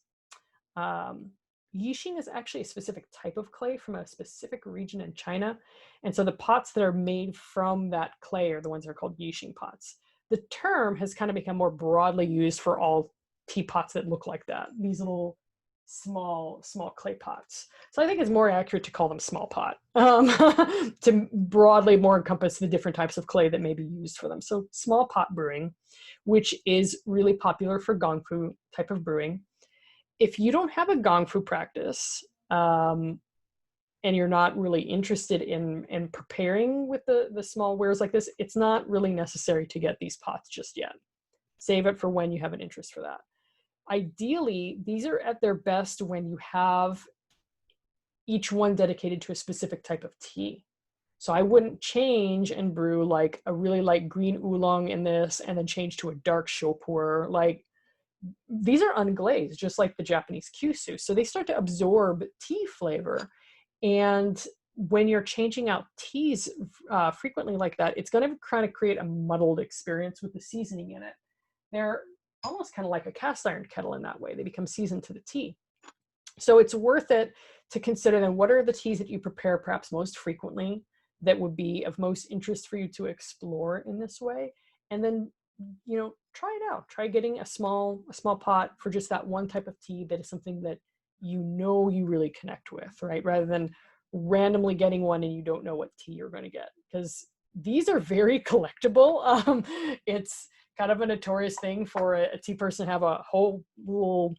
Yixing is actually a specific type of clay from a specific region in China. And so the pots that are made from that clay are the ones that are called yixing pots. The term has kind of become more broadly used for all teapots that look like that, these little small clay pots. So I think it's more accurate to call them small pot, to broadly more encompass the different types of clay that may be used for them. So small pot brewing, which is really popular for Gongfu type of brewing. If you don't have a Gongfu practice, and you're not really interested in preparing with the small wares like this, it's not really necessary to get these pots just yet. Save it for when you have an interest for that. Ideally, these are at their best when you have each one dedicated to a specific type of tea. So I wouldn't change and brew like a really light green oolong in this and then change to a dark shopur. Like, these are unglazed, just like the Japanese kyusu. So they start to absorb tea flavor. And when you're changing out teas frequently like that, it's going to kind of create a muddled experience with the seasoning in it. They're almost kind of like a cast iron kettle in that way. They become seasoned to the tea. So it's worth it to consider then, what are the teas that you prepare perhaps most frequently that would be of most interest for you to explore in this way? And then, try it out. Try getting a small pot for just that one type of tea that is something that you really connect with, right? Rather than randomly getting one and you don't know what tea you're going to get, because these are very collectible. It's kind of a notorious thing for a tea person to have a whole little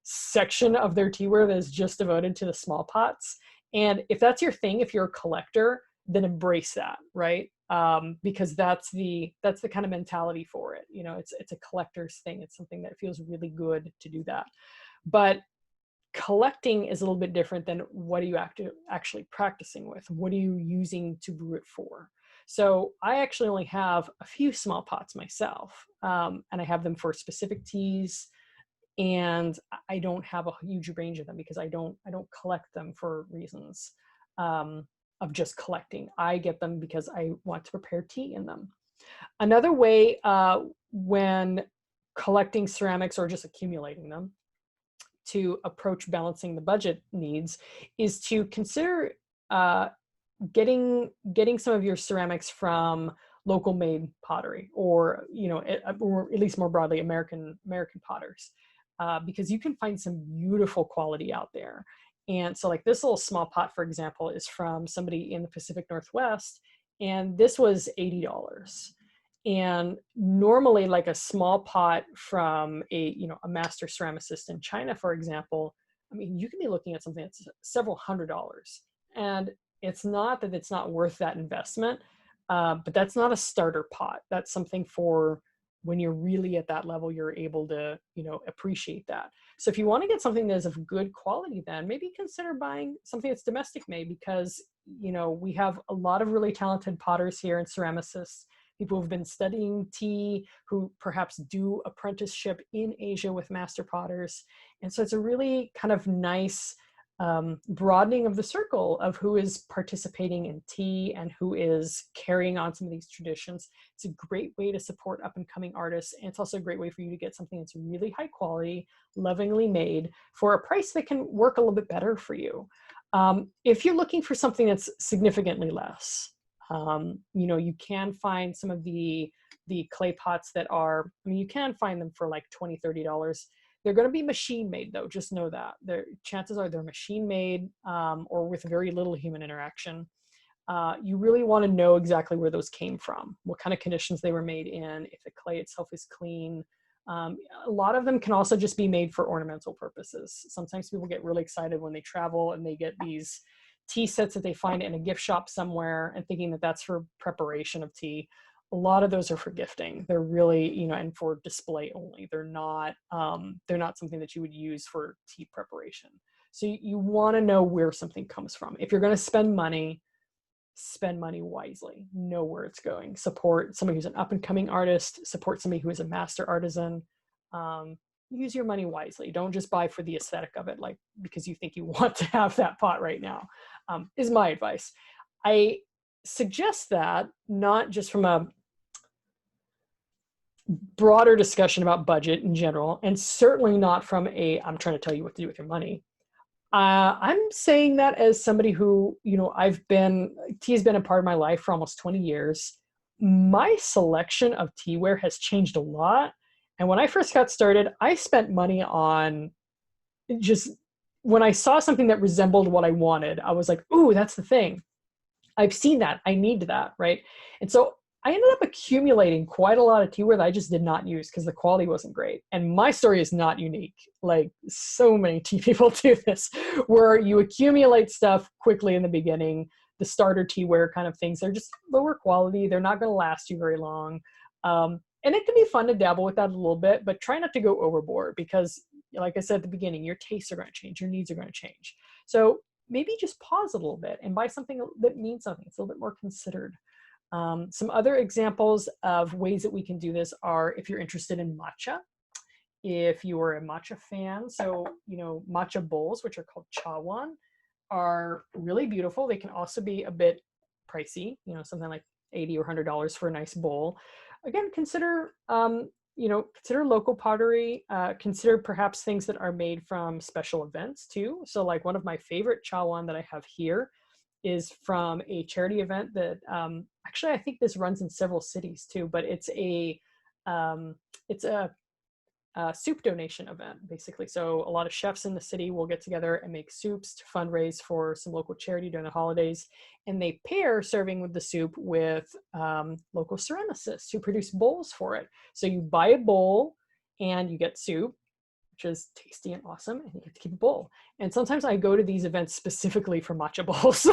section of their tea wear that is just devoted to the small pots. And if that's your thing, if you're a collector, then embrace that, right? Because that's the kind of mentality for it. It's a collector's thing. It's something that feels really good to do that. But collecting is a little bit different than what are you actually practicing with? What are you using to brew it for? So I actually only have a few small pots myself, and I have them for specific teas. And I don't have a huge range of them because I don't collect them for reasons of just collecting. I get them because I want to prepare tea in them. Another way when collecting ceramics or just accumulating them to approach balancing the budget needs is to consider getting some of your ceramics from local made pottery, or or at least more broadly American potters, because you can find some beautiful quality out there. And so like this little small pot, for example, is from somebody in the Pacific Northwest, and this was $80. And normally, like a small pot from a master ceramicist in China, for example, I mean, you can be looking at something that's several $100s. And it's not that it's not worth that investment, but that's not a starter pot. That's something for when you're really at that level, you're able to, appreciate that. So if you want to get something that is of good quality, then maybe consider buying something that's domestic made, because, we have a lot of really talented potters here and ceramicists, people who've been studying tea, who perhaps do apprenticeship in Asia with master potters. And so it's a really kind of nice broadening of the circle of who is participating in tea and who is carrying on some of these traditions. It's a great way to support up and coming artists. And it's also a great way for you to get something that's really high quality, lovingly made for a price that can work a little bit better for you. If you're looking for something that's significantly less, you can find some of the clay pots that are, you can find them for like $20, $30. They're going to be machine made though, just know that. Chances are they're machine made or with very little human interaction. you really want to know exactly where those came from, what kind of conditions they were made in, if the clay itself is clean. A lot of them can also just be made for ornamental purposes. Sometimes people get really excited when they travel and they get these tea sets that they find in a gift shop somewhere and thinking that that's for preparation of tea. A lot of those are for gifting. They're really, you know, and for display only. They're not something that you would use for tea preparation. So you want to know where something comes from. If you're going to spend money wisely, know where it's going. Support somebody who's an up and coming artist, support somebody who is a master artisan. Use your money wisely. Don't just buy for the aesthetic of it, like because you think you want to have that pot right now, is my advice. I suggest that not just from a broader discussion about budget in general, and certainly not from a, I'm trying to tell you what to do with your money. I'm saying that as somebody who, you know, tea has been a part of my life for almost 20 years. My selection of tea wear has changed a lot. And when I first got started, I spent money on just, when I saw something that resembled what I wanted, I was like, ooh, that's the thing. I've seen that. I need that, right? And so I ended up accumulating quite a lot of tea wear that I just did not use because the quality wasn't great. And my story is not unique. Like so many tea people do this, where you accumulate stuff quickly in the beginning, the starter tea wear kind of things. They're just lower quality. They're not going to last you very long. And it can be fun to dabble with that a little bit, but try not to go overboard because, like I said at the beginning, your tastes are going to change, your needs are going to change. So maybe just pause a little bit and buy something that means something. It's a little bit more considered. Some other examples of ways that we can do this are if you're interested in matcha, if you are a matcha fan. So, you know, matcha bowls, which are called chawan, are really beautiful. They can also be a bit pricey, you know, something like $80 or $100 for a nice bowl. Again, consider, consider local pottery, consider perhaps things that are made from special events too. So like one of my favorite chawan that I have here is from a charity event that actually I think this runs in several cities too, but it's a soup donation event basically. So a lot of chefs in the city will get together and make soups to fundraise for some local charity during the holidays, and they pair serving with the soup with local ceramicists who produce bowls for it. So you buy a bowl and you get soup, which is tasty and awesome, and you get to keep a bowl. And sometimes I go to these events specifically for matcha bowls.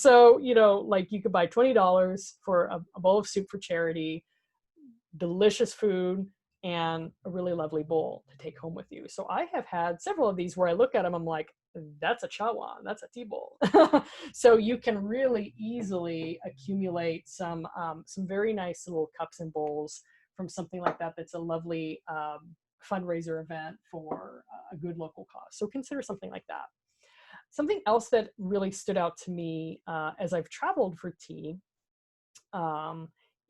So, you know, like you could buy $20 for a bowl of soup for charity, delicious food, and a really lovely bowl to take home with you. So I have had several of these where I look at them, I'm like, that's a chawan, that's a tea bowl. So you can really easily accumulate some very nice little cups and bowls from something like that. That's a lovely fundraiser event for a good local cause. So consider something like that. Something else that really stood out to me as I've traveled for tea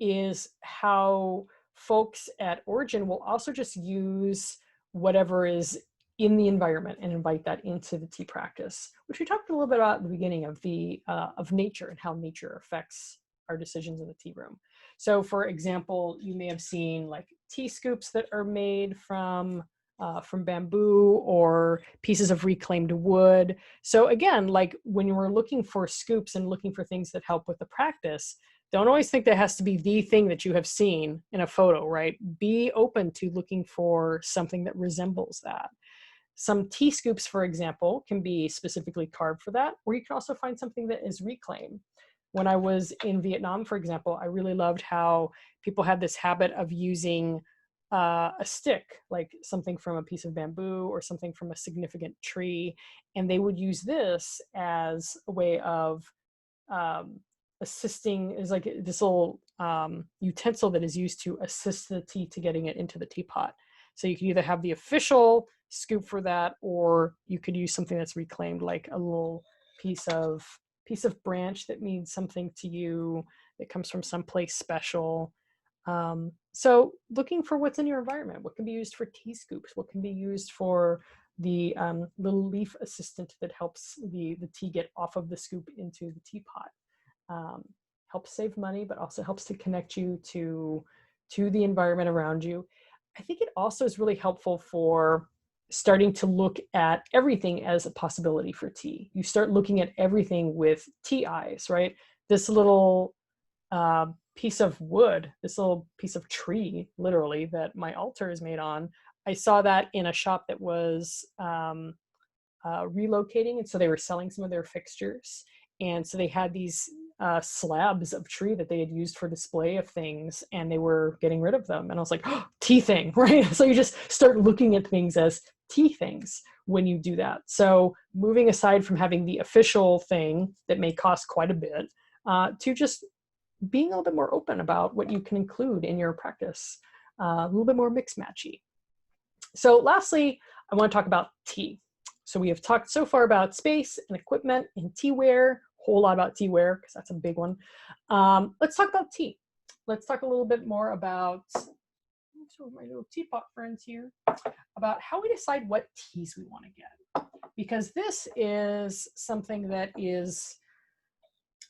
is how folks at Origin will also just use whatever is in the environment and invite that into the tea practice, which we talked a little bit about at the beginning of of nature and how nature affects our decisions in the tea room. So for example, you may have seen like tea scoops that are made from bamboo or pieces of reclaimed wood. So again, like when you were looking for scoops and looking for things that help with the practice, don't always think that has to be the thing that you have seen in a photo, right? Be open to looking for something that resembles that. Some tea scoops, for example, can be specifically carved for that, or you can also find something that is reclaimed. When I was in Vietnam, for example, I really loved how people had this habit of using a stick, like something from a piece of bamboo or something from a significant tree, and they would use this as a way of assisting. Is like this little utensil that is used to assist the tea to getting it into the teapot. So you can either have the official scoop for that, or you could use something that's reclaimed, like a little piece of branch that means something to you, that comes from someplace special. So looking for what's in your environment, what can be used for tea scoops, what can be used for the little leaf assistant that helps the tea get off of the scoop into the teapot. Helps save money, but also helps to connect you to the environment around you. I think it also is really helpful for starting to look at everything as a possibility for tea. You start looking at everything with tea eyes, right? This little piece of wood, this little piece of tree, literally, that my altar is made on, I saw that in a shop that was relocating, and so they were selling some of their fixtures. And so they had these slabs of tree that they had used for display of things, and they were getting rid of them. And I was like, oh, tea thing, right? So you just start looking at things as tea things when you do that. So moving aside from having the official thing that may cost quite a bit, to just being a little bit more open about what you can include in your practice, a little bit more mix matchy. So lastly, I want to talk about tea. So we have talked so far about space and equipment and tea wear, whole lot about tea wear because that's a big one. Let's talk about tea. Let's talk a little bit more about, so my little teapot friends here, about how we decide what teas we want to get. Because this is something that is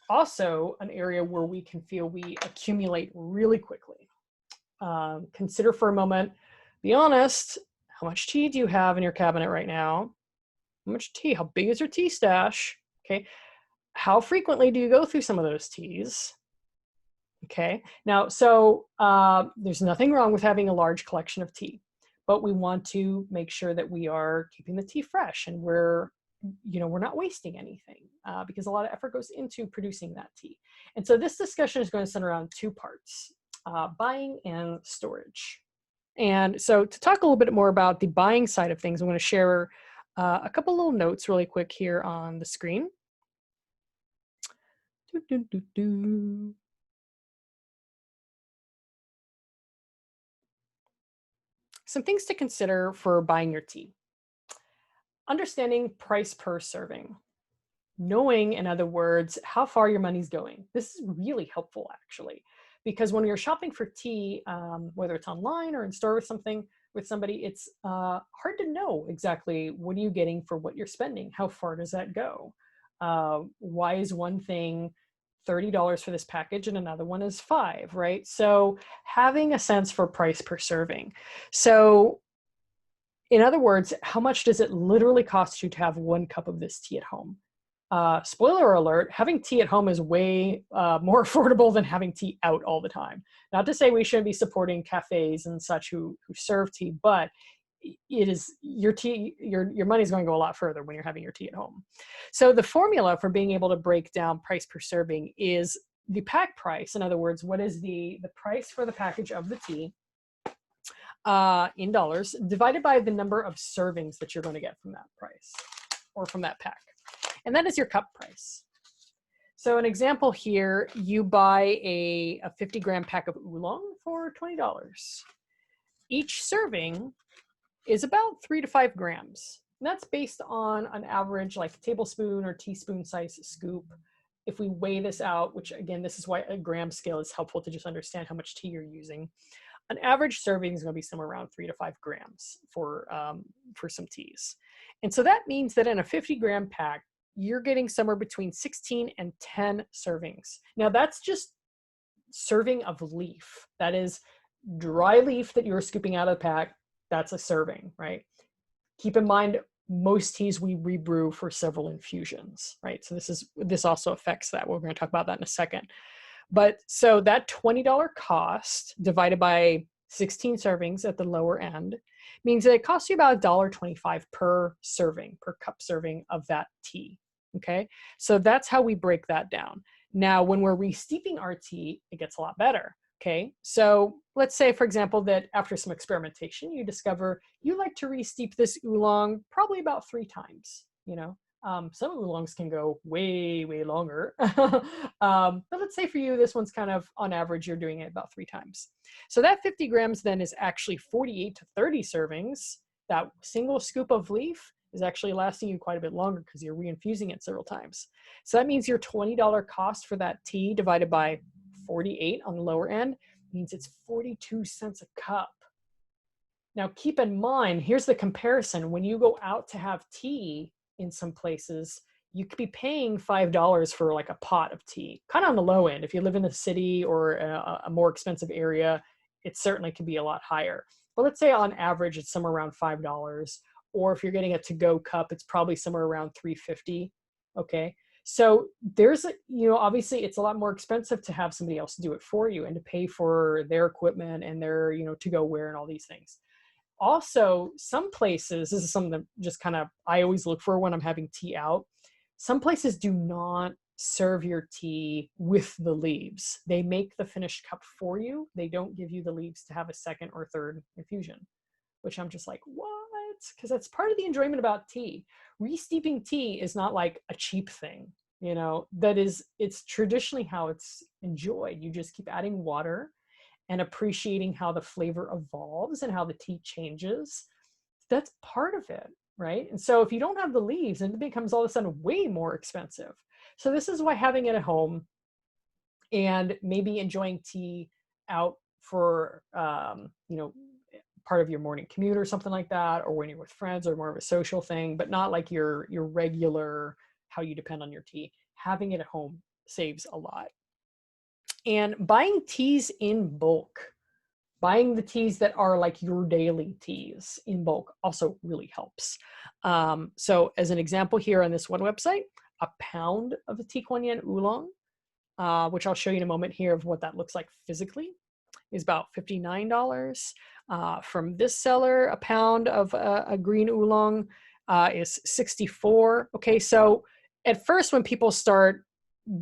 also an area where we can feel we accumulate really quickly. Consider for a moment, be honest, how much tea do you have in your cabinet right now? How much tea? How big is your tea stash? Okay. How frequently do you go through some of those teas? Okay. Now, so there's nothing wrong with having a large collection of tea, but we want to make sure that we are keeping the tea fresh and we're not wasting anything because a lot of effort goes into producing that tea. And so this discussion is going to center around two parts, buying and storage. And so to talk a little bit more about the buying side of things, I'm going to share a couple little notes really quick here on the screen. Some things to consider for buying your tea. Understanding price per serving. Knowing, in other words, how far your money's going. This is really helpful, actually, because when you're shopping for tea, whether it's online or in store with somebody, it's hard to know exactly what are you getting for what you're spending. How far does that go? Why is one thing $30 for this package and another one is $5, right? So having a sense for price per serving. So in other words, how much does it literally cost you to have 1 cup of this tea at home? Spoiler alert, having tea at home is way more affordable than having tea out all the time. Not to say we shouldn't be supporting cafes and such who serve tea, but it is your tea, your money's going to go a lot further when you're having your tea at home. So the formula for being able to break down price per serving is the pack price. In other words, what is the price for the package of the tea in dollars divided by the number of servings that you're going to get from that price or from that pack. And that is your cup price. So an example here, you buy a 50-gram pack of oolong for $20. Each serving is about 3 to 5 grams. And that's based on an average like tablespoon or teaspoon size scoop. If we weigh this out, which again, this is why a gram scale is helpful to just understand how much tea you're using. An average serving is going to be somewhere around 3 to 5 grams for some teas. And so that means that in a 50-gram pack, you're getting somewhere between 16 and 10 servings. Now that's just serving of leaf. That is dry leaf that you're scooping out of the pack. That's a serving, right? Keep in mind, most teas we rebrew for several infusions, right? So this also affects that. We're going to talk about that in a second. But so that $20 cost divided by 16 servings at the lower end means that it costs you about $1.25 per serving, per cup serving of that tea. Okay, so that's how we break that down. Now, when we're re-steeping our tea, it gets a lot better. Okay, so let's say, for example, that after some experimentation, you discover you like to re-steep this oolong probably about 3 times. Some oolongs can go way, way longer. But let's say for you, this one's kind of on average, you're doing it about 3 times. So that 50 grams then is actually 48 to 30 servings. That single scoop of leaf is actually lasting you quite a bit longer because you're reinfusing it several times. So that means your $20 cost for that tea divided by 48 on the lower end means it's 42 cents a cup. Now keep in mind, here's the comparison. When you go out to have tea in some places, you could be paying $5 for like a pot of tea, kind of on the low end. If you live in a city or a more expensive area, it certainly can be a lot higher. But let's say on average, it's somewhere around $5. or if you're getting a to-go cup, it's probably somewhere around $3.50. Okay. So there's obviously it's a lot more expensive to have somebody else do it for you and to pay for their equipment and their, to-go wear and all these things. Also, some places, this is something that just kind of, I always look for when I'm having tea out. Some places do not serve your tea with the leaves. They make the finished cup for you. They don't give you the leaves to have a second or third infusion, which I'm just like, what? Because that's part of the enjoyment about tea. Re-steeping tea is not like a cheap thing, it's traditionally how it's enjoyed. You just keep adding water and appreciating how the flavor evolves and how the tea changes. That's part of it, right? And so if you don't have the leaves, then it becomes all of a sudden way more expensive. So this is why having it at home and maybe enjoying tea out for, part of your morning commute or something like that, or when you're with friends or more of a social thing, but not like your regular, how you depend on your tea. Having it at home saves a lot. And buying teas in bulk, buying the teas that are like your daily teas in bulk also really helps. So as an example here on this one website, a pound of the Tea Kuan Yin Oolong, which I'll show you in a moment here of what that looks like physically, is about $59. From this seller, a pound of a green oolong is $64. Okay, so at first when people start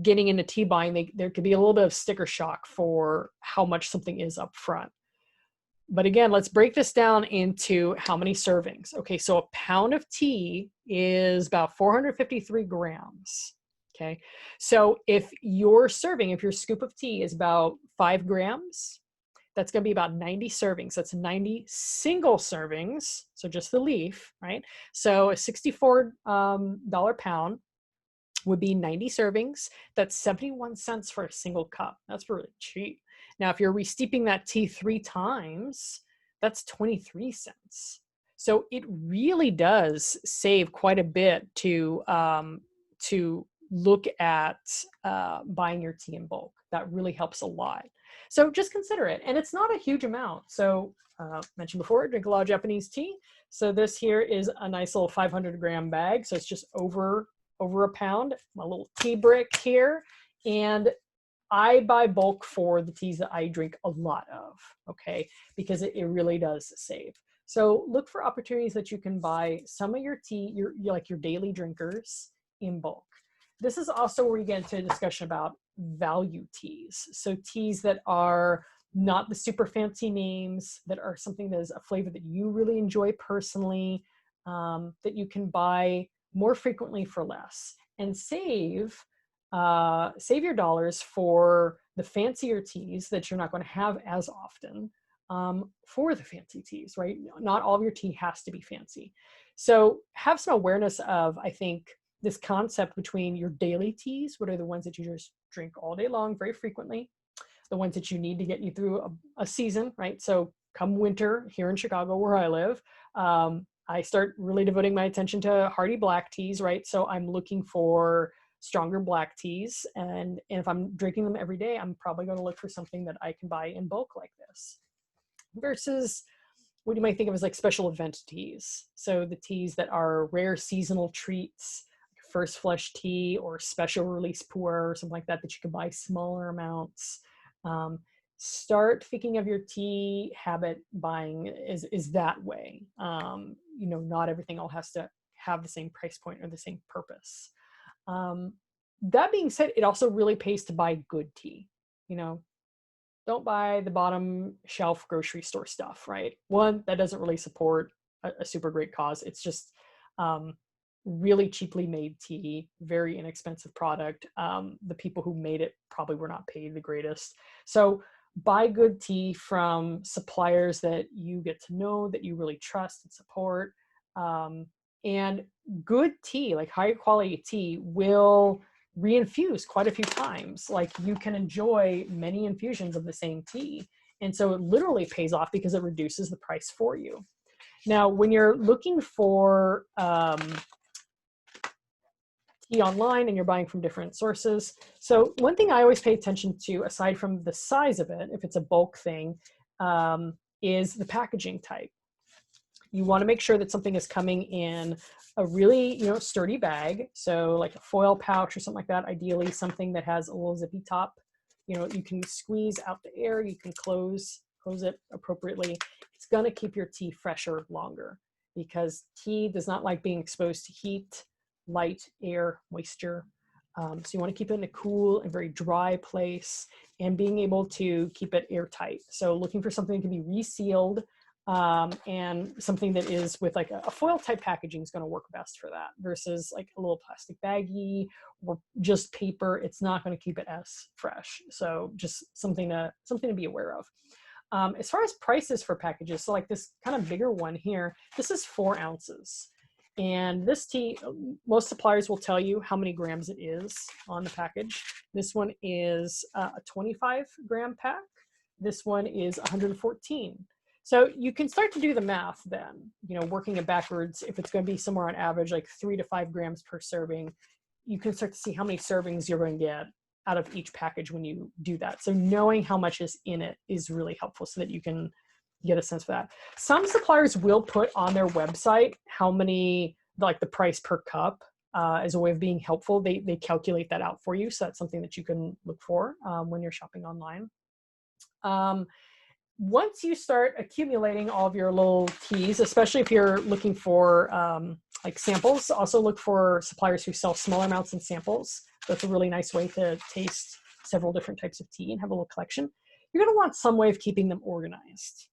getting into tea buying, there could be a little bit of sticker shock for how much something is up front. But again, let's break this down into how many servings. Okay, so a pound of tea is about 453 grams. Okay, so if your scoop of tea is about 5 grams, that's going to be about 90 servings. That's 90 single servings, so just the leaf, right? So a $64 pound would be 90 servings. That's 71 cents for a single cup. That's really cheap. Now, if you're re-steeping that tea 3 times, that's 23 cents. So it really does save quite a bit to look at buying your tea in bulk. That really helps a lot. So just consider it. And it's not a huge amount. So mentioned before, I drink a lot of Japanese tea. So this here is a nice little 500-gram bag. So it's just over a pound, my little tea brick here. And I buy bulk for the teas that I drink a lot of, okay? Because it really does save. So look for opportunities that you can buy some of your tea, your daily drinkers, in bulk. This is also where you get into a discussion about value teas. So teas that are not the super fancy names, that are something that is a flavor that you really enjoy personally, that you can buy more frequently for less, and save your dollars for the fancier teas that you're not going to have as often, for the fancy teas, right? Not all of your tea has to be fancy. So have some awareness of, I think, this concept between your daily teas, what are the ones that you just drink all day long very frequently, the ones that you need to get you through a season, right? So come winter here in Chicago where I live, I start really devoting my attention to hearty black teas, right? So I'm looking for stronger black teas. And if I'm drinking them every day, I'm probably going to look for something that I can buy in bulk like this. Versus what you might think of as like special event teas. So the teas that are rare seasonal treats, first flush tea or special release pu'er or something like that, that you can buy smaller amounts. Start thinking of your tea habit buying is that way. Not everything all has to have the same price point or the same purpose. That being said, it also really pays to buy good tea. Don't buy the bottom shelf grocery store stuff, right? One, that doesn't really support a super great cause. It's just really cheaply made tea, very inexpensive product. The people who made it probably were not paid the greatest. So buy good tea from suppliers that you get to know, that you really trust and support. And good tea, like high quality tea, will reinfuse quite a few times. Like you can enjoy many infusions of the same tea. And so it literally pays off because it reduces the price for you. Now, when you're looking for tea online and you're buying from different sources. So one thing I always pay attention to, aside from the size of it, if it's a bulk thing, is the packaging type. You want to make sure that something is coming in a really, sturdy bag. So like a foil pouch or something like that, ideally something that has a little zippy top. You can squeeze out the air, you can close it appropriately. It's going to keep your tea fresher longer, because tea does not like being exposed to heat, light, air, moisture. So you want to keep it in a cool and very dry place, and being able to keep it airtight. So looking for something that can be resealed, and something that is with like a foil type packaging is going to work best for that, versus like a little plastic baggie or just paper. It's not going to keep it as fresh. So just something to be aware of. As far as prices for packages, so like this kind of bigger one here, this is 4 ounces. And this tea, most suppliers will tell you how many grams it is on the package. This one is a 25 gram pack. This one is 114. So you can start to do the math then, working it backwards. If it's going to be somewhere on average, like 3 to 5 grams per serving, you can start to see how many servings you're going to get out of each package when you do that. So knowing how much is in it is really helpful, so that you can get a sense for that. Some suppliers will put on their website how many, like the price per cup, as a way of being helpful. They calculate that out for you. So that's something that you can look for when you're shopping online. Once you start accumulating all of your little teas, especially if you're looking for like samples, also look for suppliers who sell smaller amounts in samples. That's a really nice way to taste several different types of tea and have a little collection. You're going to want some way of keeping them organized.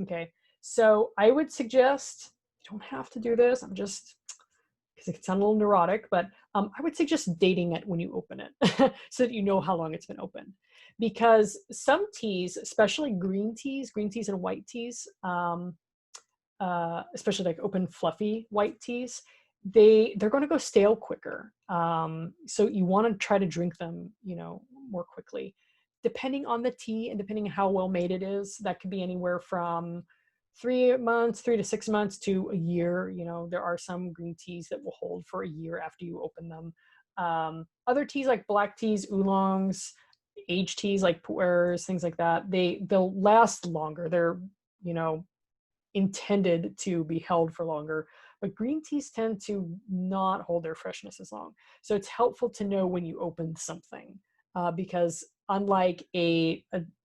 Okay, so I would suggest, you don't have to do this, I'm just, because it can sound a little neurotic, but I would suggest dating it when you open it so that you know how long it's been open. Because some teas, especially green teas and white teas, especially like open fluffy white teas, they're going to go stale quicker. So you want to try to drink them, more quickly. Depending on the tea and depending on how well made it is, that could be anywhere from 3 to 6 months to a year. There are some green teas that will hold for a year after you open them. Other teas like black teas, oolongs, aged teas like pu'ers, things like that, they'll last longer. They're, intended to be held for longer, but green teas tend to not hold their freshness as long. So it's helpful to know when you open something, because unlike a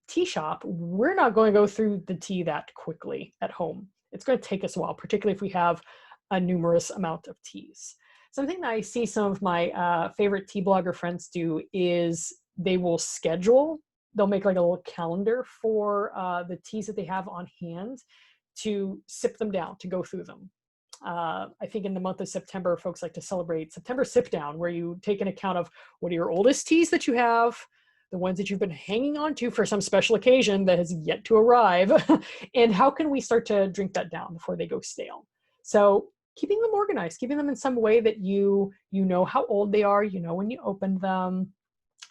tea shop, we're not going to go through the tea that quickly at home. It's going to take us a while, particularly if we have a numerous amount of teas. Something that I see some of my favorite tea blogger friends do is they'll make like a little calendar for the teas that they have on hand, to sip them down, to go through them. I think in the month of September, folks like to celebrate September Sip Down, where you take an account of what are your oldest teas that you have, the ones that you've been hanging on to for some special occasion that has yet to arrive, and how can we start to drink that down before they go stale. So keeping them organized, keeping them in some way that you know how old they are, when you open them.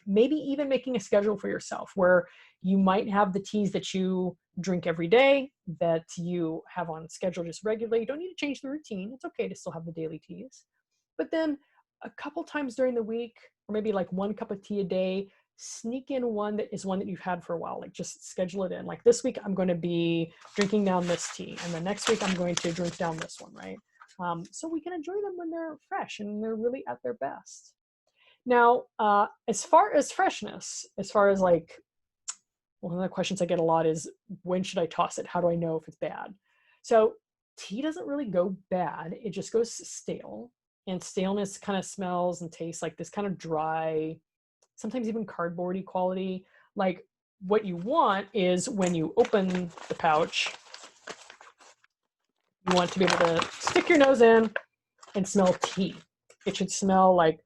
Maybe even making a schedule for yourself where you might have the teas that you drink every day, that you have on schedule just regularly. You don't need to change the routine. It's okay to still have the daily teas. But then a couple times during the week, or maybe like 1 cup of tea a day, sneak in one that you've had for a while. Like just schedule it in. Like this week, I'm going to be drinking down this tea. And the next week, I'm going to drink down this one, right? So we can enjoy them when they're fresh and they're really at their best. Now, as far as freshness, as far as like, one of the questions I get a lot is, when should I toss it? How do I know if it's bad? So tea doesn't really go bad. It just goes stale. And staleness kind of smells and tastes like this kind of dry, sometimes even cardboardy quality. Like what you want is when you open the pouch, you want to be able to stick your nose in and smell tea. It should smell like,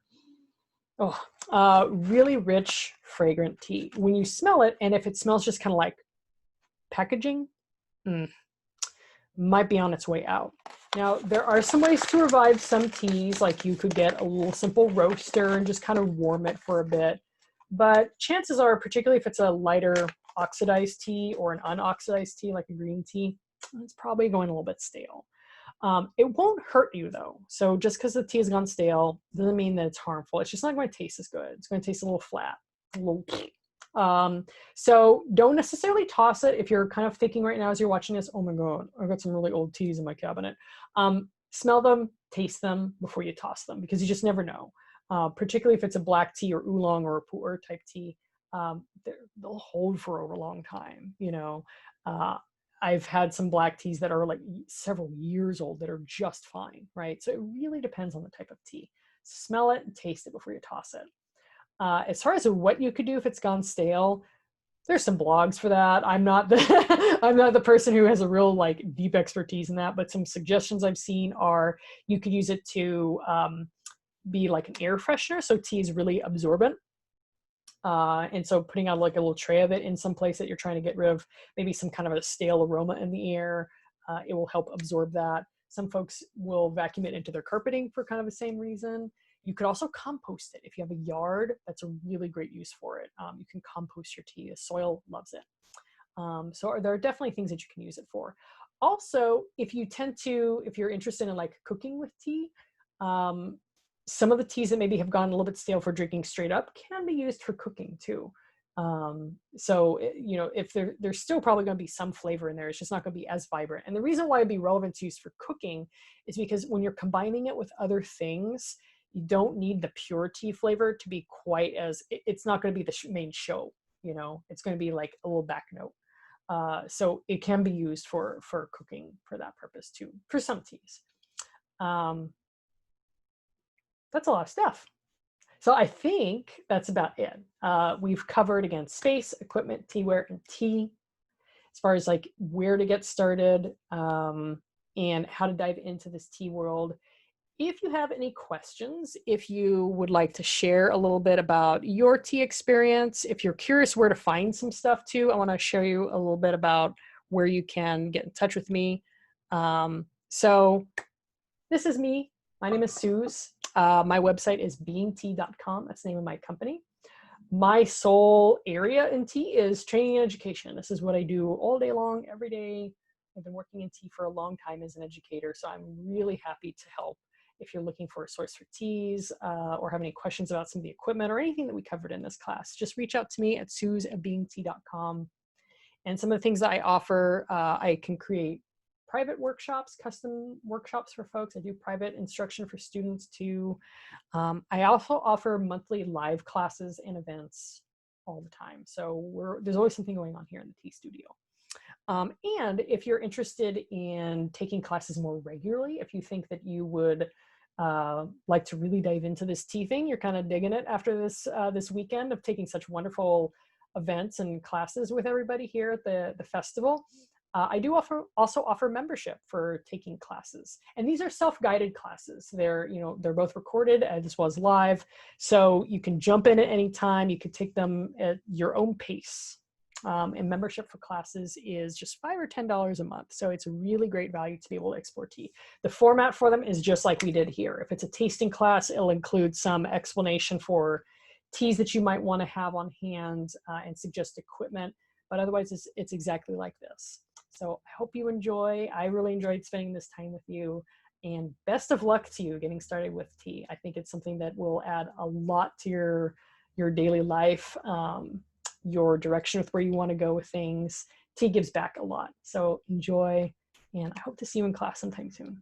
really rich, fragrant tea. When you smell it, and if it smells just kind of like packaging, might be on its way out. Now, there are some ways to revive some teas, like you could get a little simple roaster and just kind of warm it for a bit. But chances are, particularly if it's a lighter oxidized tea or an unoxidized tea, like a green tea, it's probably going a little bit stale. It won't hurt you though. So just because the tea has gone stale doesn't mean that it's harmful. It's just not going to taste as good. It's going to taste a little flat, a little So don't necessarily toss it. If you're kind of thinking right now as you're watching this, oh my God, I've got some really old teas in my cabinet. Smell them, taste them before you toss them, because you just never know. Particularly if it's a black tea or oolong or a pu'er type tea, they'll hold for a long time. You know, I've had some black teas that are like several years old that are just fine, right? So it really depends on the type of tea. Smell it and taste it before you toss it. As far as what you could do if it's gone stale, there's some blogs for that. I'm not the I'm not the person who has a real like deep expertise in that, but some suggestions I've seen are you could use it to be like an air freshener. So tea is really absorbent. And so putting out like a little tray of it in some place that you're trying to get rid of maybe some kind of a stale aroma in the air, it will help absorb that. Some folks will vacuum it into their carpeting for kind of the same reason. You could also compost it. If you have a yard, that's a really great use for it. You can compost your tea. The soil loves it. So there are definitely things that you can use it for. Also, if you're interested in like cooking with tea, some of the teas that maybe have gone a little bit stale for drinking straight up can be used for cooking too. So, you know, if there's still probably going to be some flavor in there, it's just not going to be as vibrant. And the reason why it'd be relevant to use for cooking is because when you're combining it with other things, you don't need the pure tea flavor to be quite as, it's not going to be the main show, you know, it's going to be like a little back note. So it can be used for cooking for that purpose too, for some teas. That's a lot of stuff. So I think that's about it. We've covered, again, space, equipment, tea wear, and tea. As far as like where to get started and how to dive into this tea world. If you have any questions, if you would like to share a little bit about your tea experience, if you're curious where to find some stuff too, I want to show you a little bit about where you can get in touch with me. So this is me. My name is Sooz. My website is beingtea.com. That's the name of my company. My sole area in tea is training and education. This is what I do all day long, every day. I've been working in tea for a long time as an educator, so I'm really happy to help if you're looking for a source for teas or have any questions about some of the equipment or anything that we covered in this class. Just reach out to me at sooz@beingtea.com. And some of the things that I offer, I can create private workshops, custom workshops for folks. I do private instruction for students too. I also offer monthly live classes and events all the time. So there's always something going on here in the tea studio. And if you're interested in taking classes more regularly, if you think that you would like to really dive into this tea thing, you're kind of digging it after this weekend of taking such wonderful events and classes with everybody here at the festival. I do also offer membership for taking classes, and these are self-guided classes. They're both recorded as well as live, so you can jump in at any time. You can take them at your own pace. And membership for classes is just $5 or $10 a month, so it's a really great value to be able to explore tea. The format for them is just like we did here. If it's a tasting class, it'll include some explanation for teas that you might want to have on hand and suggest equipment, but otherwise it's exactly like this. So I hope you enjoy. I really enjoyed spending this time with you, and best of luck to you getting started with tea. I think it's something that will add a lot to your daily life, your direction with where you want to go with things. Tea gives back a lot. So enjoy, and I hope to see you in class sometime soon.